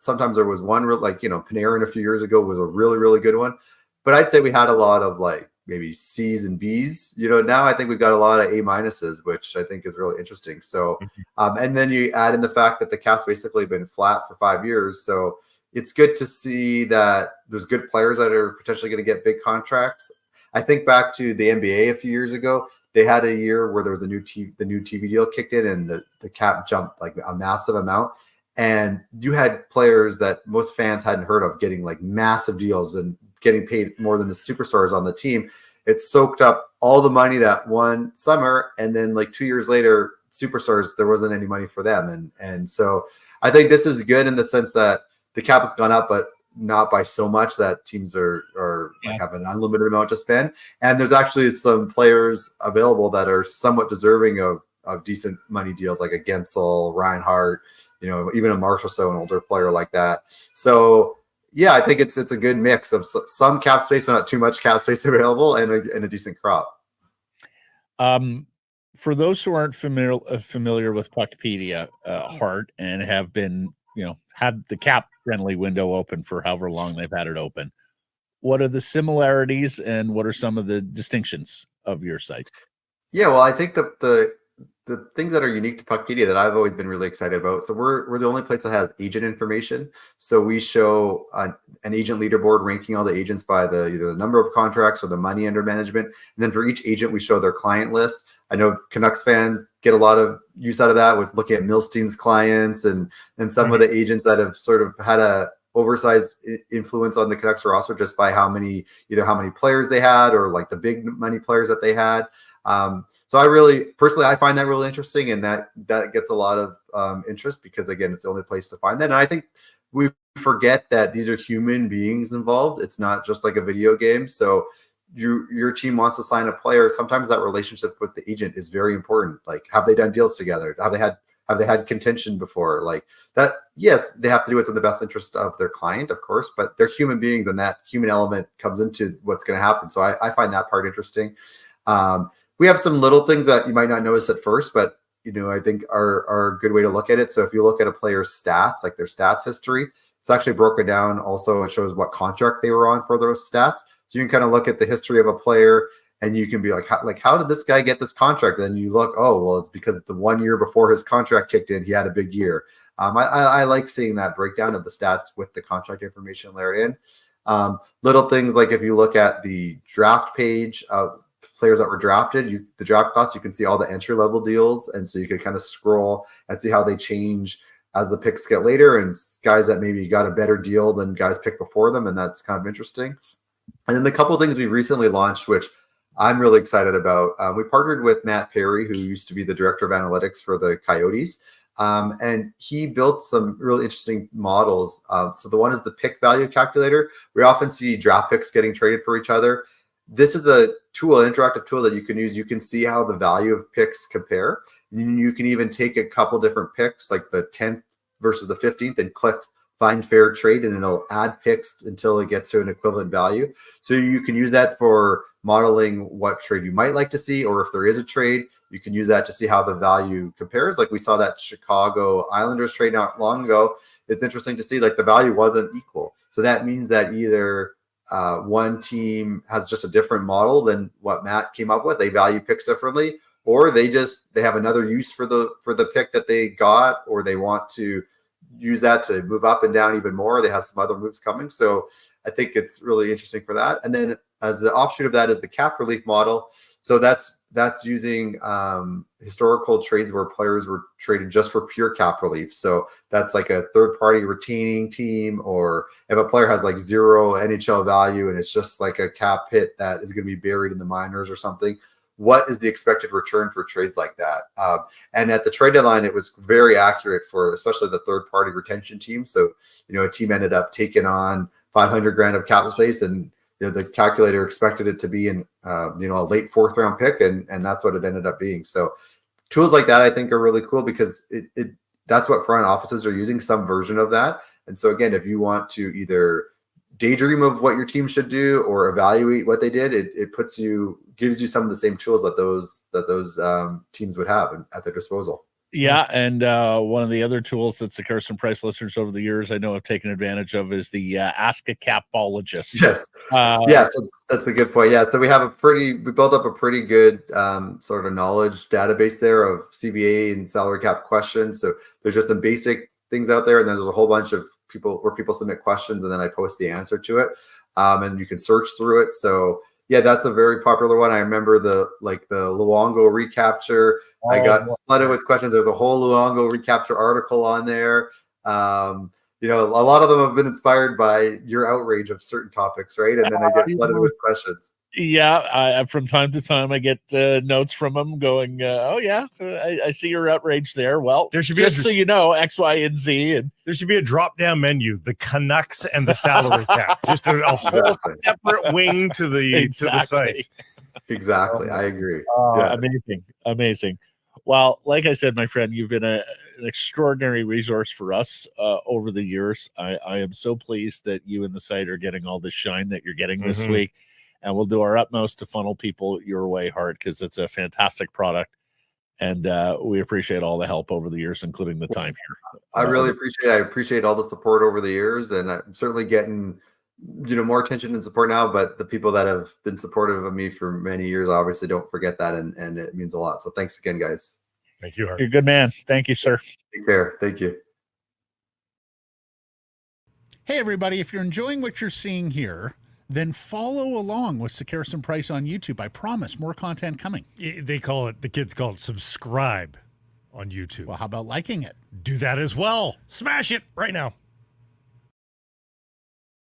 sometimes there was one Panarin a few years ago was a really, really good one. But I'd say we had a lot of like maybe C's and B's. Now I think we've got a lot of A-minuses, which I think is really interesting. So, and then you add in the fact that the cap's basically been flat for 5 years. So it's good to see that there's good players that are potentially going to get big contracts. I think back to the NBA a few years ago. They had a year where there was the new TV deal kicked in and the cap jumped like a massive amount. And you had players that most fans hadn't heard of getting like massive deals and getting paid more than the superstars on the team. It soaked up all the money that one summer. And then like 2 years later, superstars, there wasn't any money for them. And so I think this is good in the sense that the cap has gone up, but not by so much that teams are like have an unlimited amount to spend. And there's actually some players available that are somewhat deserving of decent money deals, like a Guentzel, Reinhart, even a Marshall, so an older player like that. So yeah, I think it's a good mix of some cap space, but not too much cap space available, and a decent crop. For those who aren't familiar with Puckpedia, Hart, and have been, had the CapFriendly window open for however long they've had it open, what are the similarities and what are some of the distinctions of your site? Yeah, well, I think the things that are unique to Puckpedia that I've always been really excited about. So we're the only place that has agent information. So we show an agent leaderboard ranking all the agents by either the number of contracts or the money under management. And then for each agent, we show their client list. I know Canucks fans get a lot of use out of that with looking at Milstein's clients and some of the agents that have sort of had a oversized influence on the Canucks roster just by how many players they had or like the big money players that they had. So I find that really interesting, and that gets a lot of interest because, again, it's the only place to find that. And I think we forget that these are human beings involved. It's not just like a video game. So your team wants to sign a player. Sometimes that relationship with the agent is very important. Like, have they done deals together? Have they had contention before? Like that? Yes, they have to do what's in the best interest of their client, of course, but they're human beings, and that human element comes into what's going to happen. So I find that part interesting. We have some little things that you might not notice at first, but I think are a good way to look at it. So if you look at a player's stats, like their stats history, it's actually broken down. Also, it shows what contract they were on for those stats. So you can kind of look at the history of a player, and you can be like, how did this guy get this contract? And then you look, oh, well, it's because the 1 year before his contract kicked in, he had a big year. I like seeing that breakdown of the stats with the contract information layered in. Little things like if you look at the draft page of players that were drafted, the draft class, you can see all the entry level deals, and so you can kind of scroll and see how they change as the picks get later, and guys that maybe got a better deal than guys picked before them, and that's kind of interesting. And then the couple of things we recently launched, which I'm really excited about, we partnered with Matt Perry, who used to be the director of analytics for the Coyotes, and he built some really interesting models. So the one is the pick value calculator. We often see draft picks getting traded for each other. This is an interactive tool that you can use. You can see how the value of picks compare. You can even take a couple different picks, like the 10th versus the 15th, and click find fair trade, and it'll add picks until it gets to an equivalent value. So you can use that for modeling what trade you might like to see, or if there is a trade, you can use that to see how the value compares. Like we saw that Chicago Islanders trade not long ago. It's interesting to see like the value wasn't equal. So that means that either one team has just a different model than what Matt came up with. They value picks differently, or they have another use for the pick that they got, or they want to use that to move up and down even more. They have some other moves coming. So I think it's really interesting for that. And then as the offshoot of that is the cap relief model. So that's using historical trades where players were traded just for pure cap relief. So that's like a third party retaining team, or if a player has like 0 NHL value and it's just like a cap hit that is going to be buried in the minors or something. What is the expected return for trades like that? And at the trade deadline, it was very accurate for especially the third party retention team. So, a team ended up taking on $500,000 of cap space, and the calculator expected it to be in a late 4th round pick, and that's what it ended up being. So tools like that I think are really cool because it that's what front offices are using, some version of that. And so again, if you want to either daydream of what your team should do or evaluate what they did, it gives you some of the same tools that those teams would have at their disposal. Yeah, and one of the other tools that Sekeres Price listeners over the years I know have taken advantage of is the Ask a Capologist. Yes, so that's a good point. Yeah, so we built up a pretty good sort of knowledge database there of CBA and salary cap questions. So there's just some basic things out there, and then there's a whole bunch of people submit questions, and then I post the answer to it, and you can search through it. So yeah, that's a very popular one. I remember the Luongo recapture. I got flooded with questions. There's a whole Luongo recapture article on there. A lot of them have been inspired by your outrage of certain topics, right? And then I get flooded with questions. Yeah, from time to time I get notes from them going, "Oh yeah, I see your outrage there." Well, there should be just so you know, X, Y, and Z, and there should be a drop-down menu: the Canucks and the salary cap. Just a whole separate wing to the site. Exactly, I agree. Amazing. Well, like I said, my friend, you've been an extraordinary resource for us over the years. I am so pleased that you and the site are getting all the shine that you're getting this week. And we'll do our utmost to funnel people your way, Hart, because it's a fantastic product. And we appreciate all the help over the years, including the time here. I really appreciate all the support over the years. And I'm certainly getting, more attention and support now. But the people that have been supportive of me for many years, obviously don't forget that. And it means a lot. So thanks again, guys. Thank you, Hart. You're a good man. Thank you, sir. Take care. Thank you. Hey, everybody. If you're enjoying what you're seeing here, then follow along with Sekeres Price on YouTube. I promise more content coming. The kids call it subscribe on YouTube. Well, how about liking it? Do that as well. Smash it right now.